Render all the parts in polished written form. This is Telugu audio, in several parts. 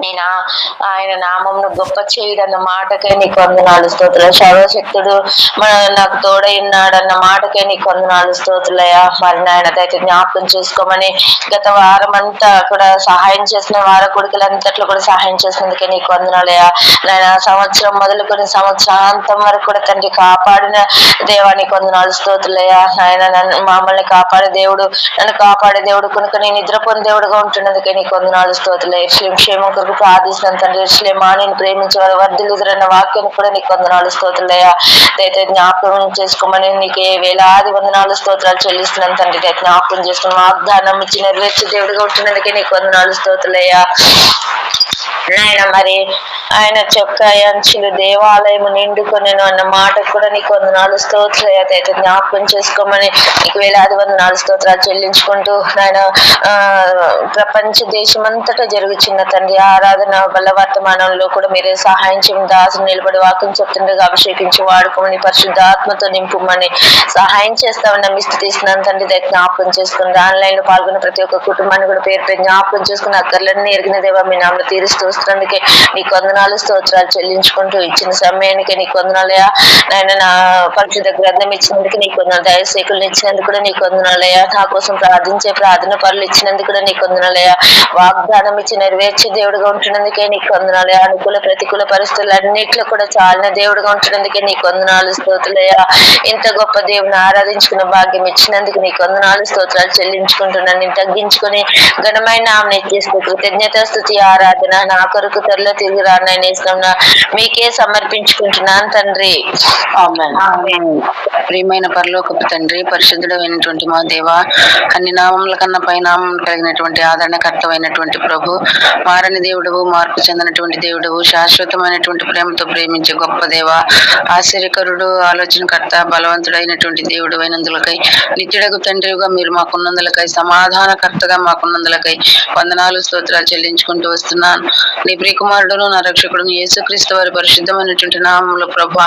నేనా ఆయన నామంను గొప్ప చేయడన్న మాటకే నీకు వందనాలు స్తోత్రాలు. సర్వశక్తుడు నాకు తోడై ఉన్నాడన్న మాటకే నీకు వందనాలు స్తోత్రులయ్యా. మరి నాయన దయచేసి జ్ఞాపకం చేసుకోమని గత వారం అంతా కూడా సహాయం చేసిన వార కొడుకులంతట్లో కూడా సహాయం చేసినందుకే నీకు వందనాలయ్యా. నాయన సంవత్సరం మొదలుకొని సంవత్సరాంతం వరకు కూడా తండ్రి కాపాడిన దేవానికి వందనాలు స్తోత్రులయ్యా. ఆయన మమ్మల్ని కాపాడే దేవుడు, నన్ను కాపాడే దేవుడు కనుక నేను నిద్రపోని దేవుడుగా ఉంటున్నందుకే నీకు వందనాలు స్తోత్రులయ్యా. క్షేమం కొరకు ప్రార్థిస్తున్నాను తండ్రి. శ్లేమా నేను ప్రేమించే వారు వర్ధిల్లుదురన్న వాక్యాన్ని కూడా నీకు వందనాలు స్తోత్రులయ్యా. దయచేసి జ్ఞాపకం చేసుకోమని నీకే వేలాది వందనాలు స్తోత్రాలు చెల్లిస్తున్నాను తండ్రి. జ్ఞాపకం చేసుకుని వాగ్దానం ఇచ్చి నెరవేర్చే దేవుడిగా ఉంటున్నందుకే నీకు వందనాలు స్తోత్రులయ్యా. నాయన మరి ఆయన చొక్క అంచులు దేవాలయము నిండుకొనెను అన్న మాట కూడా నీకు వందనాలు స్తోత్రాలు. అయితే జ్ఞాపకం చేసుకోమని నీకు వేలాది వందనాలు స్తోత్రాలు చెల్లించుకుంటూ నాయన ప్రపంచ దేశమంతటా జరుగుచున్న తండ్రి ఆరాధన బల వర్తమానంలో కూడా మీరే సహాయం చేయమని దాసులు నిలబడి వాక్యం చెప్తుండగా అభిషేకించి వాడుకోమని పరిశుద్ధాత్మతో నింపుమని సహాయం చేస్తామని నమ్మిస్తూ తీస్తున్నాను తండ్రి. దగ్గర జ్ఞాపకం చేసుకుని ఆన్లైన్ లో పాల్గొన్న ప్రతి ఒక్క కుటుంబాన్ని కూడా పేరు పేరు జ్ఞాపకం చేసుకుని అక్కర్లన్నీ ఎరిగిన దేవా మీ నామలో తీరుస్తూ వస్తున్నందుకే నీకు వందనాలు స్తోత్రాలు చెల్లించుకుంటూ ఇచ్చిన సమయానికి నీకు వందనాలయా. నాయన నా పరిశుద్ధ గ్రంథం ఇచ్చినందుకు నీకు వందనాలు. దయసేకులను ఇచ్చినందుకు కూడా నీకు వందనాలయా. నా కోసం ప్రార్థించే ప్రార్థన పనులు ఇచ్చినందుకు కూడా నీకు వందనాలయా. వాగ్దానం ఇచ్చి నెరవేర్చే దేవుడుగా ఉంటున్నందుకే నీకు వందనాలయా. అనుకూల ప్రతికూల పరిస్థితులు అన్నిట్లో కూడా చాలిన దేవుడుగా ఉంటున్నందుకే నీకు వందనాలు స్తోత్రులయ్యా. ఇంత గొప్ప దేవుని ఆరాధించుకున్న భాగ్యం ఇచ్చినందుకు నీకు వందనాలు స్తోత్రాలు చెల్లించుకుంటున్నాను. నేను తగ్గించుకుని ఘనమైన ఆమె చేస్తూ కృతజ్ఞత స్తుతి ఆరాధన నా కొరకు త్వరలో తిరిగి రానైనా మీకే సమర్పించుకుంటున్నాను తండ్రి. ప్రియమైన పరలోకపు తండ్రి, పరిశుద్ధుడైనటువంటి మా దేవ, అన్ని నామముల కన్నా పై నామం కలిగినటువంటి ఆదరణకర్తమైనటువంటి ప్రభు, మారని దేవుడవు, మార్పు చెందినటువంటి దేవుడవు, శాశ్వతమైనటువంటి ప్రేమతో ప్రేమించే గొప్ప దేవ, ఆశ్చర్యకరుడు, ఆలోచనకర్త, బలవంతుడైనటువంటి దేవుడు అయినందులకై, నిత్యుడగు తండ్రిగా మీరు మాకున్నందులకై, సమాధానకర్తగా మాకున్నందులకై వందనాలు స్తోత్రాలు చెల్లించుకుంటూ వస్తున్నాను. నీ ప్రియకుమారుడును నా రక్షకుడును యేసుక్రీస్తు వారి పరిశుద్ధమైనటువంటి నామంలో ప్రభా,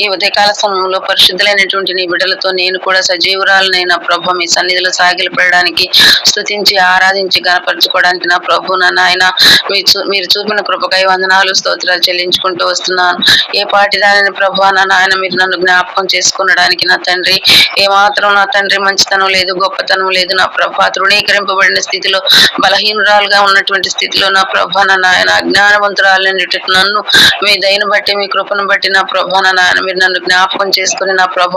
ఈ ఉదయకాల సమయంలో పరిశుద్ధులైనటువంటి నీ బిడ్డలతో నేను కూడా సజీవురాలనైనా ప్రభ మీ సన్నిధిలో సాగిలపడడానికి, స్తుతించి ఆరాధించి గణపరచుకోవడానికి నా ప్రభు నా నాయన మీరు చూపిన కృపకై వందనాలు స్తోత్రాలు చెల్లించుకుంటూ వస్తున్నాను. ఏ పాటి దానిని ప్రభు నా నాయన మీరు నన్ను జ్ఞాపకం చేసుకునడానికి నా తండ్రి ఏమాత్రం నా తండ్రి మంచితనం లేదు, గొప్పతనం లేదు నా ప్రభ. తృణీకరింపబడిన స్థితిలో, బలహీనురాలుగా ఉన్నటువంటి స్థితిలో నా ప్రభ నా నాయన అజ్ఞానవంతురాలని నన్ను మీ దయను బట్టి మీ కృపను బట్టి నా ప్రభ నా నాయన మీరు నన్ను జ్ఞాపకం చేసుకుని నా ప్రభ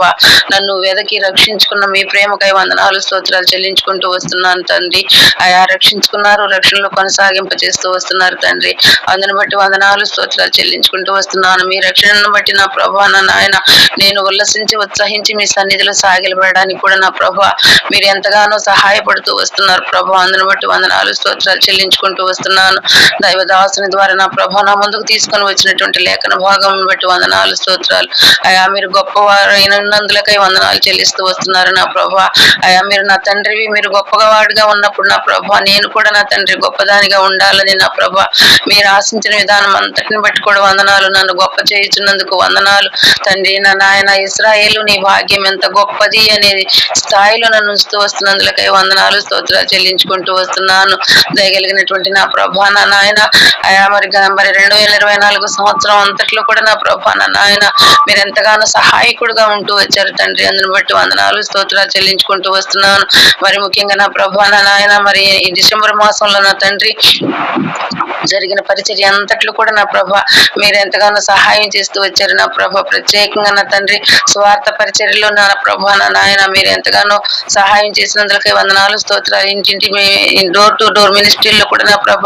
నన్ను వెదకి రక్షించుకున్న మీ ప్రేమకై వందనాలు స్తోత్రాలు చెల్లించుకుంటూ వస్తున్నాను తండ్రి. ఆయా రక్షించుకున్నారు, రక్షణలో కొనసాగింప చేస్తూ వస్తున్నారు తండ్రి. అందుని బట్టి వందనాలు స్తోత్రాలు చెల్లించుకుంటూ వస్తున్నాను. మీ రక్షణను బట్టి నా ప్రభా నా నాయన నేను ఉల్లసించి ఉత్సహించి మీ సన్నిధిలో సాగిలపడడానికి కూడా నా ప్రభా మీరు ఎంతగానో సహాయపడుతూ వస్తున్నారు ప్రభా. అందుని బట్టి వందనాలు స్తోత్రాలు చెల్లించుకుంటూ వస్తున్నాను. దైవదాసుని ద్వారా నా ప్రభా నా ముందుకు తీసుకొని వచ్చినటువంటి లేఖన భాగం బట్టి వందనాలు స్తోత్రాలు. అయా మీరు గొప్పవారైనందులకై వందనాలు చెల్లిస్తూ వస్తున్నారు నా ప్రభా. అయా మీరు నా తండ్రివి, మీరు గొప్పగా వాడిగా ఉన్నప్పుడు నా ప్రభా నేను కూడా నా తండ్రి గొప్పదానిగా ఉండాలని నా ప్రభా మీరు ఆశించిన విధానం అంతటిని బట్టి కూడా వందనాలు. నన్ను గొప్ప చేయించినందుకు వందనాలు తండ్రి. నా నాయన ఇశ్రాయేలు నీ భాగ్యం ఎంత గొప్పది అనేది స్థాయిలో నన్ను ఉంచుతూ వస్తున్నందులకై వందనాలు స్తోత్రాలు చెల్లించుకుంటూ వస్తున్నాను. దయగలిగినటువంటి నా ప్రభా నా నాయన అయా మరి 2024 సంవత్సరం అంతట్లో కూడా నా ప్రభా నా నాయన మీరు ఎంతగానో సహాయకుడుగా ఉంటూ వచ్చారు తండ్రి. అందుని బట్టి వందనాలు స్తోత్రాలు చెల్లించుకుంటూ వస్తున్నాను. మరి ముఖ్యంగా నా ప్రభా నా నాయన మరి ఈ డిసెంబర్ మాసంలో నా తండ్రి జరిగిన పరిచర్య అంతట్లో కూడా నా ప్రభ మీరు ఎంతగానో సహాయం చేస్తూ వచ్చారు నా ప్రభ. ప్రత్యేకంగా నా తండ్రి స్వార్థ పరిచర్యలో నా ప్రభ నా నాయన మీరు ఎంతగానో సహాయం చేసినందులకై వందనాలు స్తోత్రాలు. ఇంటింటి డోర్ టు డోర్ మినిస్ట్రీలో కూడా నా ప్రభ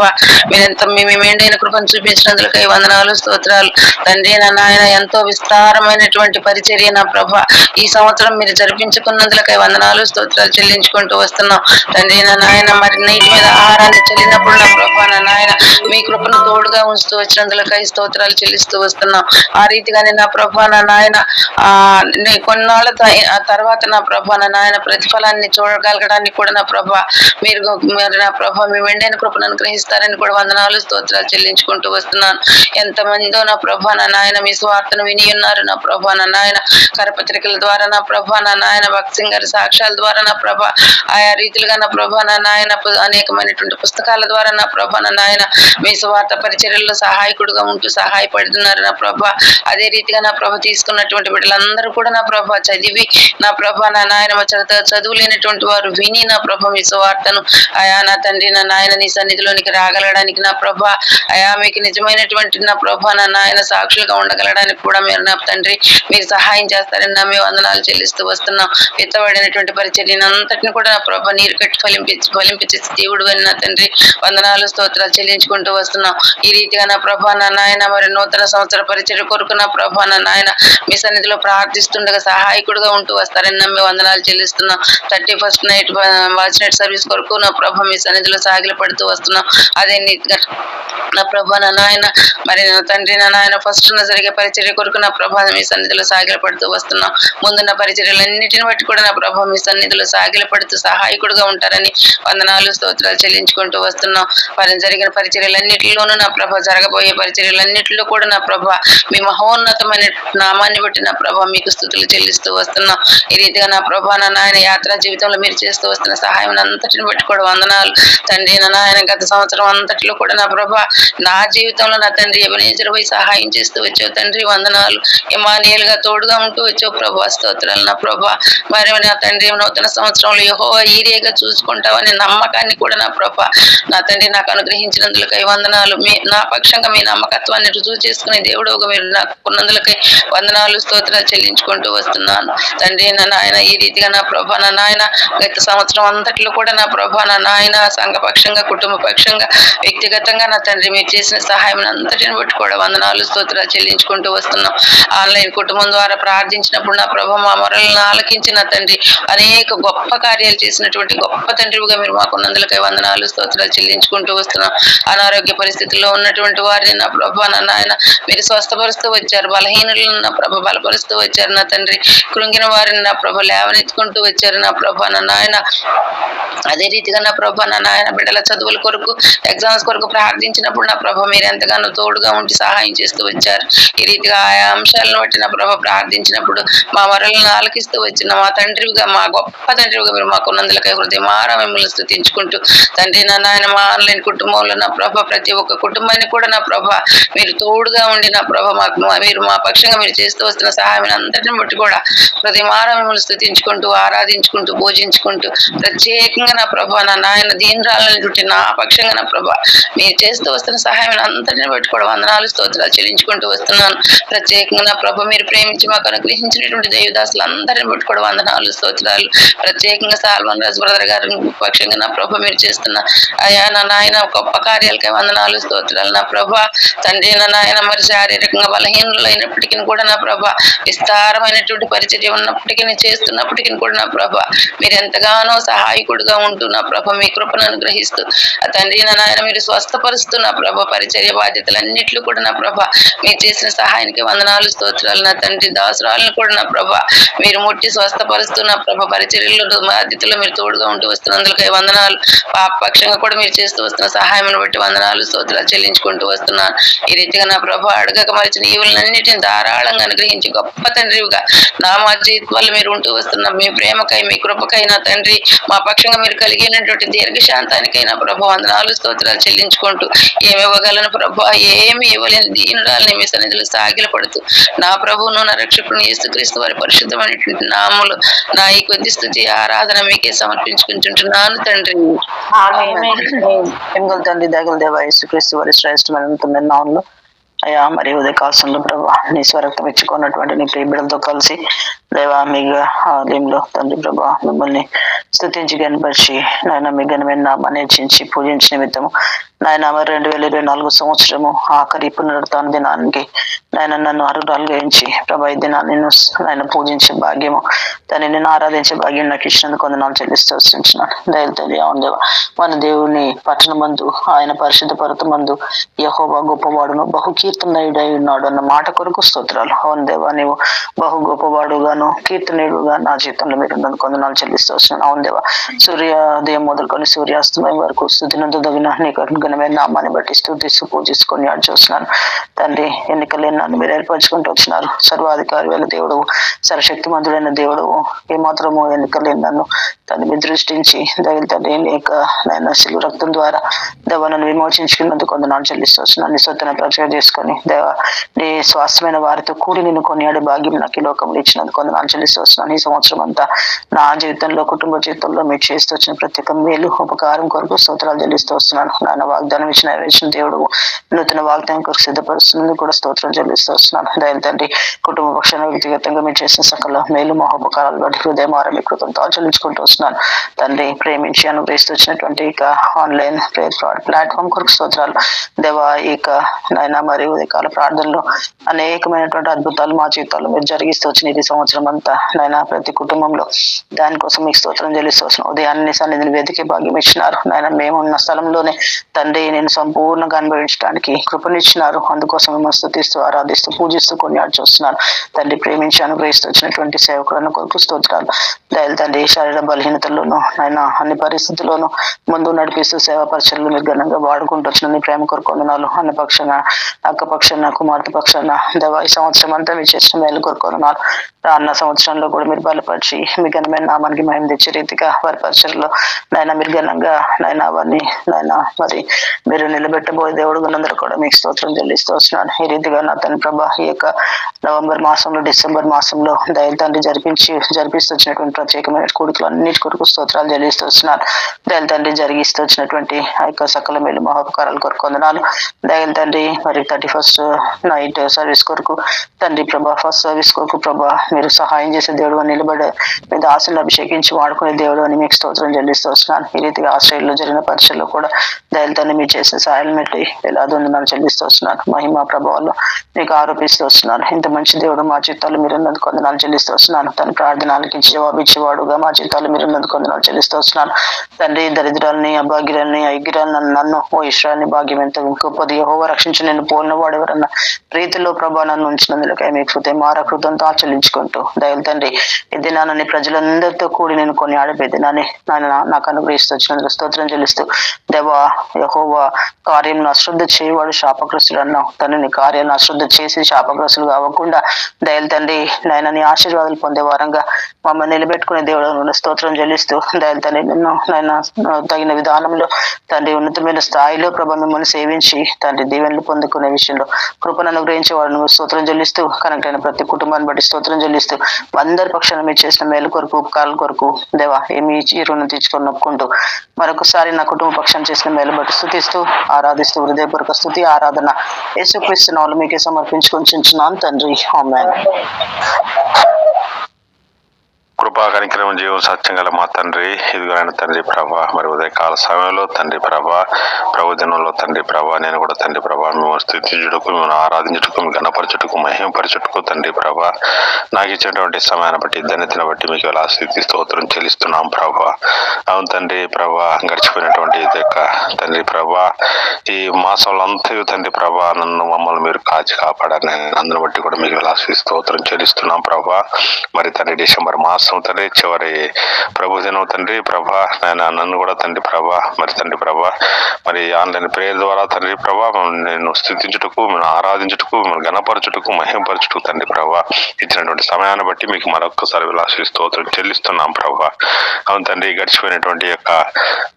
మీరు ఎంత మీ మెండైన కృపను చూపించినందులకై వందనాలు స్తోత్రాలు తండ్రి. నా నాయన ఎంతో విస్తారమైనటువంటి పరిచర్య నా ప్రభ ఈ సంవత్సరం మీరు జరిపించుకున్నందులకై వందనాలు స్తోత్రాలు చెల్లించుకుంటూ వస్తున్నాం తండ్రి. నా నాయన మరి నీటి మీద ఆహారాన్ని చెల్లినప్పుడు నా ప్రభ నా నాయన మీ కృపను తోడుగా ఉంచుతూ వచ్చినందులకై స్తోత్రాలు చెల్లిస్తూ వస్తున్నాం. ఆ రీతిగానే నా ప్రభా నా నాయన కొన్నాళ్ళ తర్వాత నా ప్రభా నా నాయన ప్రతిఫలాన్ని చూడగలగడానికి కూడా నా ప్రభా మీరు నా ప్రభా మీ మెండైన కృపను అనుగ్రహిస్తారని కూడా వందనాలు స్తోత్రాలు చెల్లించుకుంటూ వస్తున్నాను. ఎంతమందో నా ప్రభా నా నాయన మీ స్వార్థను విని ఉన్నారు నా ప్రభా నా నాయన. కరపత్రికల ద్వారా నా ప్రభా నా నాయన భక్సింగ్ గారి సాక్ష్యాల ద్వారా నా ప్రభా ఆయా రీతిలుగా నా ప్రభా నా నాయన అనేకమైనటువంటి పుస్తకాల ద్వారా నా ప్రభా నా నాయన మీ స్వార్థ పరిచర్యల్లో సహాయకుడుగా ఉంటూ సహాయపడుతున్నారు నా ప్రభా. అదే రీతిగా నా ప్రభ తీసుకున్నటువంటి బిడ్డలందరూ కూడా నా ప్రభ చదివి నా ప్రభ నా నాయన చదువు లేనటువంటి వారు విని నా ప్రభ మీ సువార్తను అయా నా తండ్రి నా నాయన నీ సన్నిధిలోనికి రాగలడానికి నా ప్రభ అయా మీకు నిజమైనటువంటి నా ప్రభ నా నాయన సాక్షులుగా ఉండగలడానికి కూడా మీరు నా తండ్రి మీరు సహాయం చేస్తారని నమ్మి వందనాలు చెల్లిస్తూ వస్తున్నాం. ఎత్తబడినటువంటి పరిచర్యను అంతటిని కూడా నా ప్రభ నీరు కట్టి ఫలింపించే దేవుడు అని నా తండ్రి వందనాలు స్తోత్రాలు చెల్లించుకుంటూ వస్తున్నాం. ఈ రీతిగా నా ప్రభ నా నాయన మరి నూతన సంవత్సర పరిచర్య కొరకు నా ప్రభ నా నాయన మీ సన్నిధిలో ప్రార్థిస్తుండగా సహాయకుడుగా ఉంటూ వస్తారని నమ్మి వందనాలు చెల్లిస్తున్నాం. 31st night watch night service కొరకు నా ప్రభ మీ సన్నిధిలో సాగిల పడుతూ వస్తున్నాం. అదే నా ప్రభ నా నాయన మరి నా తండ్రి నా నాయన ఫస్ట్ జరిగే పరిచర్య కొరకు నా ప్రభ మీ సన్నిధిలో సాగిల పడుతూ వస్తున్నాం. ముందున్న పరిచర్యలన్నిటిని బట్టి కూడా నా ప్రభ మీ సన్నిధిలో సాగిల పడుతూ సహాయకుడుగా ఉంటారని వందనాలు స్తోత్రాలు చెల్లించుకుంటూ వస్తున్నాం. జరిగిన పరిచర్యలన్నిటిలోనూ నా ప్రభ జరగబోయే పరిచర్యలన్నిటిలో కూడా నా ప్రభ మీ మహోన్నతమైన నామాన్ని బట్టి నా ప్రభ మీకు స్తుతులు చెల్లిస్తూ వస్తున్నాం. ఈ రీతిగా నా ప్రభ నా నాయన యాత్రా జీవితంలో మీరు చేస్తూ వస్తున్న సహాయం అంతటిని బట్టి కూడా వందనాలు తండ్రి నా నాయన. గత సంవత్సరం అంతటిలో కూడా నా ప్రభ నా జీవితంలో నా తండ్రి ఎబెనేజర్ పోయి సహాయం చేస్తూ వచ్చావు తండ్రి వందనాలు. ఇమానుయేల్ గా తోడుగా ఉంటూ వచ్చావు ప్రభా స్తోత్రాలు నా ప్రభా. మరి నా తండ్రి నూతన సంవత్సరంలో యెహోవా ఈరేగా చూసుకుంటావనే నమ్మకాన్ని కూడా నా ప్రభా నా తండ్రి నాకు అనుగ్రహించినందులకై వందనాలు. నా పక్షంగా మీ నమ్మకత్వాన్ని రుజువు చేసుకునే దేవుడుగా మీరు నాకు ఉన్నందులకై వందనాలు స్తోత్రాలు చెల్లించుకుంటూ వస్తున్నాను తండ్రి నా నాయన. ఈ రీతిగా నా ప్రభా నా నాయన గత సంవత్సరం అంతట్లో కూడా నా ప్రభా నా నాయన సంఘపక్షంగా కుటుంబ పక్షంగా వ్యక్తిగతంగా నా తండ్రి మీరు చేసిన సహాయం అంతటిని బట్టి కూడా వందనాలు స్తోత్రాలు చెల్లించుకుంటూ వస్తున్నాం. ఆన్లైన్ కుటుంబం ద్వారా ప్రార్థించినప్పుడు నా ప్రభ మా మొరలను ఆలకించిన తండ్రి అనేక గొప్ప కార్యాలు చేసినటువంటి గొప్ప తండ్రిగా మీరు మాకున్నందులకై వందనాలు స్తోత్రాలు చెల్లించుకుంటూ వస్తున్నాం. అనారోగ్య పరిస్థితుల్లో ఉన్నటువంటి వారిని నా ప్రభ నా నాయన మీరు స్వస్థపరుస్తూ వచ్చారు. బలహీనులను నా ప్రభ బలపరుస్తూ వచ్చారు నా తండ్రి. కృంగిన వారిని నా ప్రభ లేవనెత్తుకుంటూ వచ్చారు నా ప్రభ నా నాయన. అదే రీతిగా నా ప్రభ నా నాయన బిడ్డల చదువుల కొరకు ఎగ్జామ్స్ కొరకు ప్రార్థించినప్పుడు నా ప్రభ మీరు ఎంతగానో తోడుగా ఉండి సహాయం చేస్తూ వచ్చారు. ఈ రీతిగా ఆయా అంశాలను బట్టి నా ప్రభ ప్రార్థించినప్పుడు మా వరలను ఆలకిస్తూ వచ్చిన మా తండ్రిగా మా గొప్ప తండ్రిగా మీరు మాకున్నందులకై హృదయమారా మిమ్మల్ని స్తుతించుకుంటూ తండ్రి నా నాయన మా ఆన్లైన్ కుటుంబంలో నా ప్రభ ప్రతి ఒక్క కుటుంబాన్ని కూడా నా ప్రభ మీరు తోడుగా ఉండి నా ప్రభ మీరు మా పక్షంగా మీరు చేస్తూ వస్తున్న సహాయం అంతటిని బట్టి కూడా హృదయమారా మిమ్మల్ని స్తుతించుకుంటూ ఆరాధించుకుంటూ పూజించుకుంటూ ప్రత్యేకంగా నా ప్రభ నా నాయన దీనరాలను చుట్టి నా పక్షంగా నా ప్రభ మీరు చేస్తూ వస్తున్న సహాయం అంతటిని బట్టి కూడా వందనాలు స్తోత్రాలు చెల్లించుకుంటూ వస్తున్నాను. ప్రత్యేకంగా నా ప్రభ మీరు ప్రేమించి మాకు అనుగ్రహించినటువంటి దైవదాసులు అందరిని బట్టి కూడా వందనాలు స్తోత్రాలు. ప్రత్యేకంగా సాల్మన్ రాజు బ్రదర్ గారి పక్షంగా నా ప్రభ మీరు చేస్తున్న అయా నా నాయన గొప్ప కార్యాలకై వందనాలు స్తోత్రాలు నా ప్రభ తండ్రి నా నాయన. మరి శారీరకంగా బలహీనులు అయినప్పటికీ కూడా నా ప్రభ విస్తారమైనటువంటి పరిచర్య ఉన్నప్పటికీ చేస్తున్నప్పటికీ కూడా నా ప్రభ మీరు ఎంతగానో సహాయకుడుగా ఉంటూ నా ప్రభ మీ కృపను అనుగ్రహిస్తూ తండ్రి నా నాయన మీరు స్వస్థపరుస్తూ నా ప్రభ పరిచర్య బాధ్యతలన్నిట్లు కూడా నా ప్రభ మీరు చేసిన సహాయానికి వందనాలు స్తోత్రాలు నా తండ్రి. దాసురాలను కూడా నా ప్రభ మీరు ముట్టి స్వస్థపరుస్తూ నా ప్రభ పరిచర్యలో బాధ్యతలో మీరు తోడుగా ఉంటూ వస్తున్నందుకై వందనాలు. పాపపక్షంగా కూడా మీరు చేస్తూ వస్తున్న సహాయం బట్టి వందనాలు స్తోత్రాలు చెల్లించుకుంటూ వస్తున్నాను. ఈ రీతిగా నా ప్రభ అడగక మరిచిన ఈవులన్నిటిని ధారాళంగా అనుగ్రహించి గొప్ప తండ్రిగా నా మా జీవితంలో మీరు ఉంటూ వస్తున్న మీ ప్రేమకై మీ కృపకై నా తండ్రి మా పక్షంగా మీరు కలిగినటువంటి దీర్ఘశాంతానికై నా ప్రభ వందనాలు స్తోత్రాలు చెల్లించుకుంటూ ఏమి ఇవ్వగలను ప్రభ ఏమి ఇవ్వలేని దీనురాలని మీ సన్నిధిలో సాగిల పడుతూ నా ప్రభువును నా రక్షకుని యేసుక్రీస్తు వారి పరిశుద్ధమైనటువంటి నామములు నా ఈ కొద్ది స్తుతి ఆరాధన మీకే సమర్పించుకుంటుంటున్నాను తండ్రి. తండ్రి దగల దేవ యేసుక్రీస్తు వారి శ్రేష్టమైన నామంలో అయ్యా మరి ఉదయ కాలంలో ప్రభా నీ స్వరక్తం ఇచ్చుకున్నటువంటి నీ ప్రియ బిడ్డలతో కలిసి దేవా మీ ఆలయంలో తండ్రి ప్రభా మిమ్మల్ని స్తుతించి కనపరిచి నాయన మీ ఘనమైన నామాన్ని హెచ్చించి పూజించిన నిమిత్తము నాయన మరి 2024 సంవత్సరము ఆఖరి పునరుత్థాన దినానికి నాయన నన్ను అర్హురాలుగా ఎంచి ప్రభా ఈ దినాన్ని ఆయన పూజించే భాగ్యము దాన్ని నేను ఆరాధించే భాగ్యం నాకు ఇచ్చినందుకు వందనాలు చెల్లిస్తూ వస్తున్నాను. దయచేదేవ మన దేవుని పట్టణమందు ఆయన పరిశుద్ధ పర్వతమందు యెహోవా గొప్పవాడును బహు కీర్తనీయుడై ఉన్నాడు అన్న మాట కొరకు స్తోత్రాలు. అవును దేవా నీవు బహు గొప్పవాడుగాను కీర్తనీయుడుగా నా జీవితంలో మీరు ఉన్నందుకు వందనాలు చెల్లిస్తూ వస్తున్నాను. అవును దేవా సూర్యోదయం మొదలుకొని సూర్యాస్తమయం వరకు స్తుతినందు దగిన నీకు ఘనమైన నామాన్ని బట్టి స్తుతిస్తూ పూజించుకొని యాడ్ చూస్తున్నాను తండ్రి. ఎన్నికలేని నన్ను మీరు ఏర్పరచుకుంటూ వచ్చినారు. సర్వాధికారి వేల దేవుడు, సర్వశక్తిమంతుడైన దేవుడు, ఏమాత్రము ఎన్నికలేని నన్ను తను మీ దృష్టించి దయలు తండ్రి నీ యొక్క నాయన శిలువ రక్తం ద్వారా దేవ నన్ను విమోచించుకున్నందుకు కొందనాలు చెల్లిస్తూ వస్తున్నాను. నీ సొత్తున పరిచయం చేసుకొని దేవ నీ స్వాస్థ్యమైన వారితో కూడి నిన్ను కొనియాడే భాగ్యం నాకు ఈ లోకంలో ఇచ్చినందుకు కొందనాలు చెల్లిస్తూ వస్తున్నాను. ఈ సంవత్సరం అంతా నా జీవితంలో, కుటుంబ జీవితంలో మీరు చేస్తూ వచ్చిన ప్రతి ఒక్క మేలు ఉపకారం కొరకు స్తోత్రాలు చెల్లిస్తూ వస్తున్నాను. నాన్న వాగ్దానం ఇచ్చిన దేవుడు నూతన వాగ్దానం కొరకు సిద్ధపరుస్తున్నందుకు కూడా స్తోత్రం చెల్లిస్తూ వస్తున్నాను. దయలు తండ్రి కుటుంబ పక్షాన వ్యక్తిగతంగా మీరు చేసిన సకల మేలు మహోపకారాలు బట్టి హృదయమారా మీ కృతంతో చెల్లించుకుంటూ వస్తున్నాను తండ్రి. ప్రేమించి అనుగ్రహిస్తూ వచ్చినటువంటి ఇక ఆన్లైన్ ప్రేయర్ ప్లాట్ఫామ్ కొరకు స్తోత్రాలు దేవా. ఇక నాయన మరియు ఉదయకాల ప్రార్థనలో అనేకమైనటువంటి అద్భుతాలు మా జీవితాల్లో మీరు జరిగిస్తూ వచ్చిన ఈ సంవత్సరం అంతా నాయన ప్రతి కుటుంబంలో దానికోసం మీకు స్తోత్రం చెల్లిస్తూ వస్తున్నాం. ఉదయాన్ని సన్నిధిని వెతికే భాగ్యం ఇచ్చినారు నాయన. మేము ఉన్న స్థలంలోనే తండ్రి నేను సంపూర్ణంగా అనుభవించడానికి కృపనిచ్చినారు. అందుకోసం మేము స్తుతిస్తూ ఆరాధిస్తూ పూజిస్తూ కొనియాడు చూస్తున్నాను తండ్రి. ప్రేమించి అనుగ్రహిస్తూ వచ్చినటువంటి సేవకులను కొరకు స్తోత్రాలు దయలు తండ్రి. శరీర బలహీనతల్లోనూ ఆయన అన్ని పరిస్థితుల్లోనూ ముందు నడిపిస్తూ సేవా పరిచయలు మీరు ఘనంగా వాడుకుంటూ వచ్చిన నీ ప్రేమ కొరకు వందనాలు. అన్న పక్షాన, అక్క పక్షాన, కుమార్తె పక్షాన దేవా ఈ సంవత్సరం అంతా మీరు చేసిన మేలు కొరకు వందనాలు. రాన్న సంవత్సరంలో కూడా మీరు బలపరిచి మీ ఘనమైన నామానికి మహిమ తెచ్చే రీతిగా వారి పరిచయలో నాయన మీరు ఘనంగా నాయన అవన్నీ నాయన మరి మీరు నిలబెట్టబోయే దేవుడు అందరూ కూడా మీకు స్తోత్రం చెల్లిస్తూ వస్తున్నాను. ఈ రీతిగా నా తన ప్రభా ఈ యొక్క నవంబర్ మాసంలో, డిసెంబర్ మాసంలో దయలు తండ్రి జరిపిస్తూ వచ్చినటువంటి ప్రత్యేకమైన కూడికలు అన్నిటి కొరకు స్తోత్రాలు చెల్లిస్తూ వస్తున్నాను. దయలు తండ్రి జరిగిస్తూ వచ్చినటువంటి ఆ యొక్క సకల మేలు మహోపకారాల కొరకు వందనాలు. దయలు తండ్రి మరి 31st నైట్ సర్వీస్ కొరకు తండ్రి ప్రభా, ఫస్ట్ సర్వీస్ కొరకు ప్రభా మీరు సహాయం చేసే దేవుడు అని నిలబడే మీద ఆశలు అభిషేకించి వాడుకునే దేవుడు అని మీకు స్తోత్రం చెల్లిస్తూ వస్తున్నాను. ఈ రీతిగా ఆస్ట్రేలియాలో జరిగిన పరీక్షల్లో కూడా దయలు తండ్రి మీరు చేసిన సహాయాలు మెట్టి వేలాది వందనాలు చెల్లిస్తూ వస్తున్నాను. మహిమా ప్రభావాలు మీకు ఆరోపిస్తూ వస్తున్నాను. ఇంత మంచి దేవుడు మా జీవితాలు మీరు ఉన్నందుకు వందనాలు చెల్లిస్తూ వస్తున్నాను. తన ప్రార్థనలకి జవాబు ఇచ్చేవాడుగా మా జీవితాలు మీరు ఉన్నందుకు వందనాలు చెల్లిస్తూ వస్తున్నాను తండ్రి. దరిద్రాలని, అభాగ్యాలని, ఐగ్యాలని నన్ను ఓ ఇష్టాన్ని భాగ్యం ఎంత గొప్పది యెహోవా రక్షించి నేను పోలిన వాడు ఎవరన్నా ప్రీతిలో ప్రభా నన్ను ఉంచినందులకై మీ హృదయం ఆరకృతంతో ఆచరించుకుంటూ దయలు తండ్రి ఈ దినాన్ని ప్రజలందరితో కూడి నేను కొన్ని ఆడపే దినాన్ని నాకు అనుగ్రహిస్తూ వచ్చినందుకు స్తోత్రం చెల్లిస్తూ దేవా యెహోవా కార్యం అశ్రద్ధ చేయవాడు శాపగ్రస్తుడు అన్నావు. తండ్రి నీ కార్యాలను అశ్రద్ధ చేసి శాపగ్రస్తులు కావకుండా దయలు తండ్రి నాయన నీ ఆశీర్వాదాలు పొందే వారంగా మమ్మల్ని నిలబెట్టుకునే దేవుడు స్తోత్రం చెల్లిస్తూ దయలు తండ్రి నిన్ను నాయన తగిన విధానంలో తండ్రి ఉన్నతమైన స్థాయిలో ప్రభ మిమ్మల్ని సేవించి తండ్రి దీవెనలు పొందుకునే విషయంలో కృపను అనుగ్రహించే వాడు స్తోత్రం చెల్లిస్తూ కనెక్ట్ అయిన ప్రతి కుటుంబాన్ని బట్టి స్తోత్రం చెల్లిస్తూ అందరి పక్షాన మీరు చేసిన మేలు కొరకు ఉపకారాల కొరకు దేవా ఏమి ఈ రుణం తీర్చుకొని నొప్పుకుంటూ మరొకసారి నా కుటుంబ పక్షాన్ని చేసిన మేలు బట్టి స్తుతిస్తూ ఆరాధిస్తూ హృదయపూర్వక స్తుతి ఆరాధన యేసుక్రీస్తు నామములో మీకే సమర్పించుకొని చుంచున్నాను తండ్రి. ఆమేన్. కృపా కనికరం జీవం సత్యం గల మా తండ్రి, ఇదిగోనైనా తండ్రి ప్రభా మరి ఉదయకాల సమయంలో తండ్రి ప్రభా ప్రభు దినంలో తండ్రి ప్రభా నేను కూడా తండ్రి ప్రభా మేము స్థితించుటకు, మేము ఆరాధించుటకు, మేము గణపరచుటకు, మహిమపరచుటకు తండ్రి ప్రభా నాకు ఇచ్చినటువంటి సమయాన్ని బట్టి ధన్యతను బట్టి మీకు ఎలా స్థితి స్తోత్రం చెల్లిస్తున్నాం ప్రభా. అవును తండ్రి ప్రభా గడిచిపోయినటువంటి తండ్రి ప్రభా ఈ మాసంలో అంతయు తండ్రి ప్రభా నన్ను మమ్మల్ని మీరు కాచి కాపాడని అందును బట్టి కూడా మీకు ఎలా స్తోత్రం చెల్లిస్తున్నాం ప్రభా. మరి తండ్రి డిసెంబర్ మాసం తండ్రి చివరి ప్రభు దినం తండ్రి ప్రభా నేను నన్ను కూడా తండ్రి ప్రభా మరి తండ్రి ప్రభా మరి ఆన్లైన్ ప్రేయర్ ద్వారా తండ్రి ప్రభా నేను స్థుతించుటకు, మేము ఆరాధించుటకు, మేము గణపరచుటకు, మహిమపరచుటకు తండ్రి ప్రభా ఇచ్చినటువంటి సమయాన్ని బట్టి మీకు మరొకసారి విలాసి స్తోత్రం చెల్లిస్తున్నాం ప్రభా. అవును తండ్రి గడిచిపోయినటువంటి యొక్క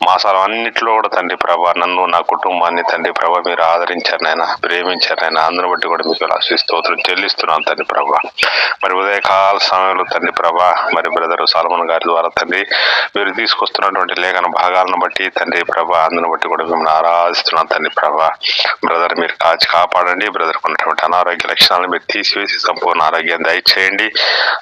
మాసాలు అన్నింటిలో కూడా తండ్రి ప్రభా నన్ను, నా కుటుంబాన్ని తండ్రి ప్రభా మీరు ఆదరించారు నాయన, ప్రేమించారు నాయన, అందును బట్టి కూడా మీకు విలాసి స్తోత్రం చెల్లిస్తున్నాం తండ్రి ప్రభా. మరి ఉదయకాల సమయంలో తండ్రి ప్రభా మరి బ్రదర్ సాలమన్ గారి ద్వారా తండ్రి మీరు తీసుకొస్తున్నటువంటి లేఖన భాగాలను బట్టి తండ్రి ప్రభా అందును బట్టి కూడా మిమ్మల్ని ఆరాధిస్తున్నాం తండ్రి ప్రభా. బ్రదర్ మీరు కాచి కాపాడండి, బ్రదర్ ఉన్నటువంటి అనారోగ్య లక్షణాలను మీరు తీసివేసి సంపూర్ణ ఆరోగ్యాన్ని దయచేయండి.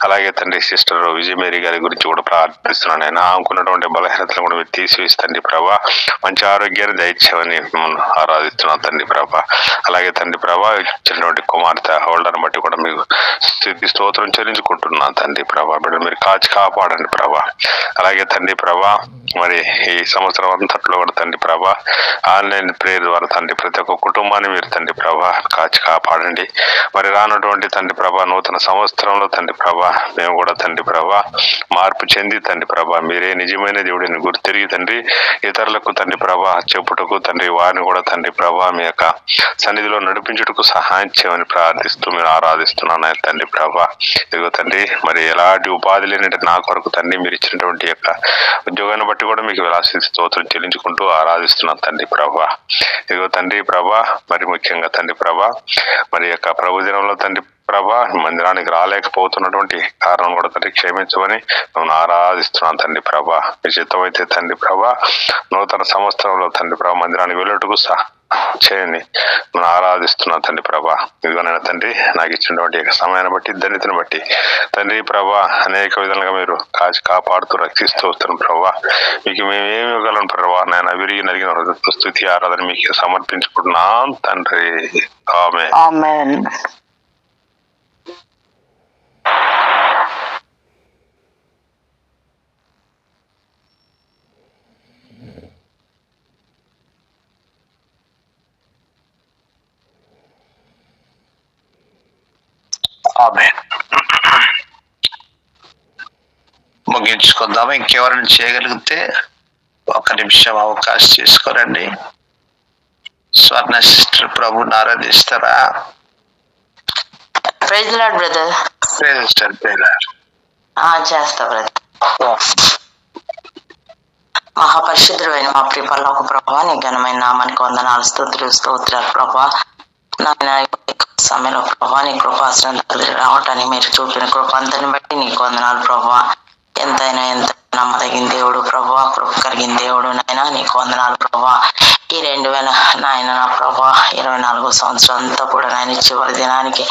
అలాగే తండ్రి సిస్టర్ విజయమేరీ గారి గురించి కూడా ప్రార్థిస్తున్నాను. ఆయన ఆమెకున్నటువంటి బలహీనతలు కూడా మీరు తీసివేసి తండ్రి ప్రభా మంచి ఆరోగ్యాన్ని దయచేయమని మిమ్మల్ని ఆరాధిస్తున్నాం తండ్రి ప్రభా. అలాగే తండ్రి ప్రభా ఇచ్చినటువంటి కుమార్తె హోల్డర్ని బట్టి కూడా మీకు స్థితి స్తోత్రం చెల్లించుకుంటున్నాను తండ్రి ప్రభా. బిడ్డ మీరు కాచి కాపాడండి ప్రభా. అలాగే తండ్రి ప్రభా మరి ఈ సంవత్సరం అంతట్లో కూడా తండ్రి ప్రభా ఆన్లైన్ ప్రేయర్ ద్వారా తండ్రి ప్రతి ఒక్క కుటుంబాన్ని మీరు తండ్రి ప్రభా కాచి కాపాడండి. మరి రానటువంటి తండ్రి ప్రభా నూతన సంవత్సరంలో తండ్రి ప్రభా మేము కూడా తండ్రి ప్రభా మార్పు చెంది తండ్రి ప్రభా మీరే నిజమైన దేవుడిని గుర్తిరిగి తండ్రి ఇతరులకు తండ్రి ప్రభా చెప్పుటకు తండ్రి వారిని కూడా తండ్రి ప్రభా మీ యొక్క సన్నిధిలో నడిపించుటకు సహాయం చేయమని ప్రార్థిస్తూ మీరు ఆరాధిస్తున్నాను తండ్రి ప్రభా. ఇదిగో తండ్రి మరి ఎలాంటి ఉపాధి లేని నా కొరకు తండ్రి మీరు ఇచ్చినటువంటి యొక్క ఉద్యోగాన్ని బట్టి కూడా మీకు విలాసి స్తోత్రం చెల్లించుకుంటూ ఆరాధిస్తున్నాను తండ్రి ప్రభా. ఇదిగో తండ్రి ప్రభా మరి ముఖ్యంగా తండ్రి ప్రభా మరి యొక్క ప్రభు దినంలో తండ్రి ప్రభా మందిరానికి రాలేకపోతున్నటువంటి కారణం కూడా తండ్రి క్షమించమని మేము ఆరాధిస్తున్నాను తండ్రి ప్రభా. మీ చిత్తం అయితే తండ్రి ప్రభా నూతన సంవత్సరంలో తండ్రి ప్రభా మందిరానికి వెళ్ళటకు చేయండి మనం ఆరాధిస్తున్నాను తండ్రి ప్రభా. ఇదిగోనైనా తండ్రి నాకు ఇచ్చినటువంటి సమయాన్ని బట్టి ధన్యతను బట్టి తండ్రి ప్రభా అనేక విధాలుగా మీరు కాచి కాపాడుతూ రక్షిస్తూ వస్తున్నాం ప్రభా. మీకు మేమేమి ఇవ్వగలను ప్రభా. నేను విరిగి నలిగిన స్తుతి ఆరాధన మీకు సమర్పించుకుంటున్నాను తండ్రి. ఆమేన్. ముగించుకుందాము. ఇంకెవరైనా చేయగలిగితే ఒక నిమిషం అవకాశం చేసుకోరండి. స్వర్ణ సిస్టర్ ప్రభుని ఆరాధిస్తారా? Praise lord brother. చేస్తా బ్రదర్. మహాపరిశుద్ధుడైన మా ప్రియ పరలోక ప్రభువా నీ ఘనమైన నామానికి వందనాలు స్తోత్రాలు ప్రభా. నాయన సమయంలో ప్రభా నీ కృపాసనం దగ్గర రావటానికి మీరు చూపిన కృప అంతని బట్టి నీకు వందనాలు ప్రభా. ఎంతైనా ఎంత నమ్మదగిన దేవుడు ప్రభా, కృప కలిగిన దేవుడు నాయన నీకు వందనాలు ప్రభా. ఈ 2000 నాయన నా ప్రభా 24 సంవత్సరం అంతా కూడా నాయన చివరి దినానికి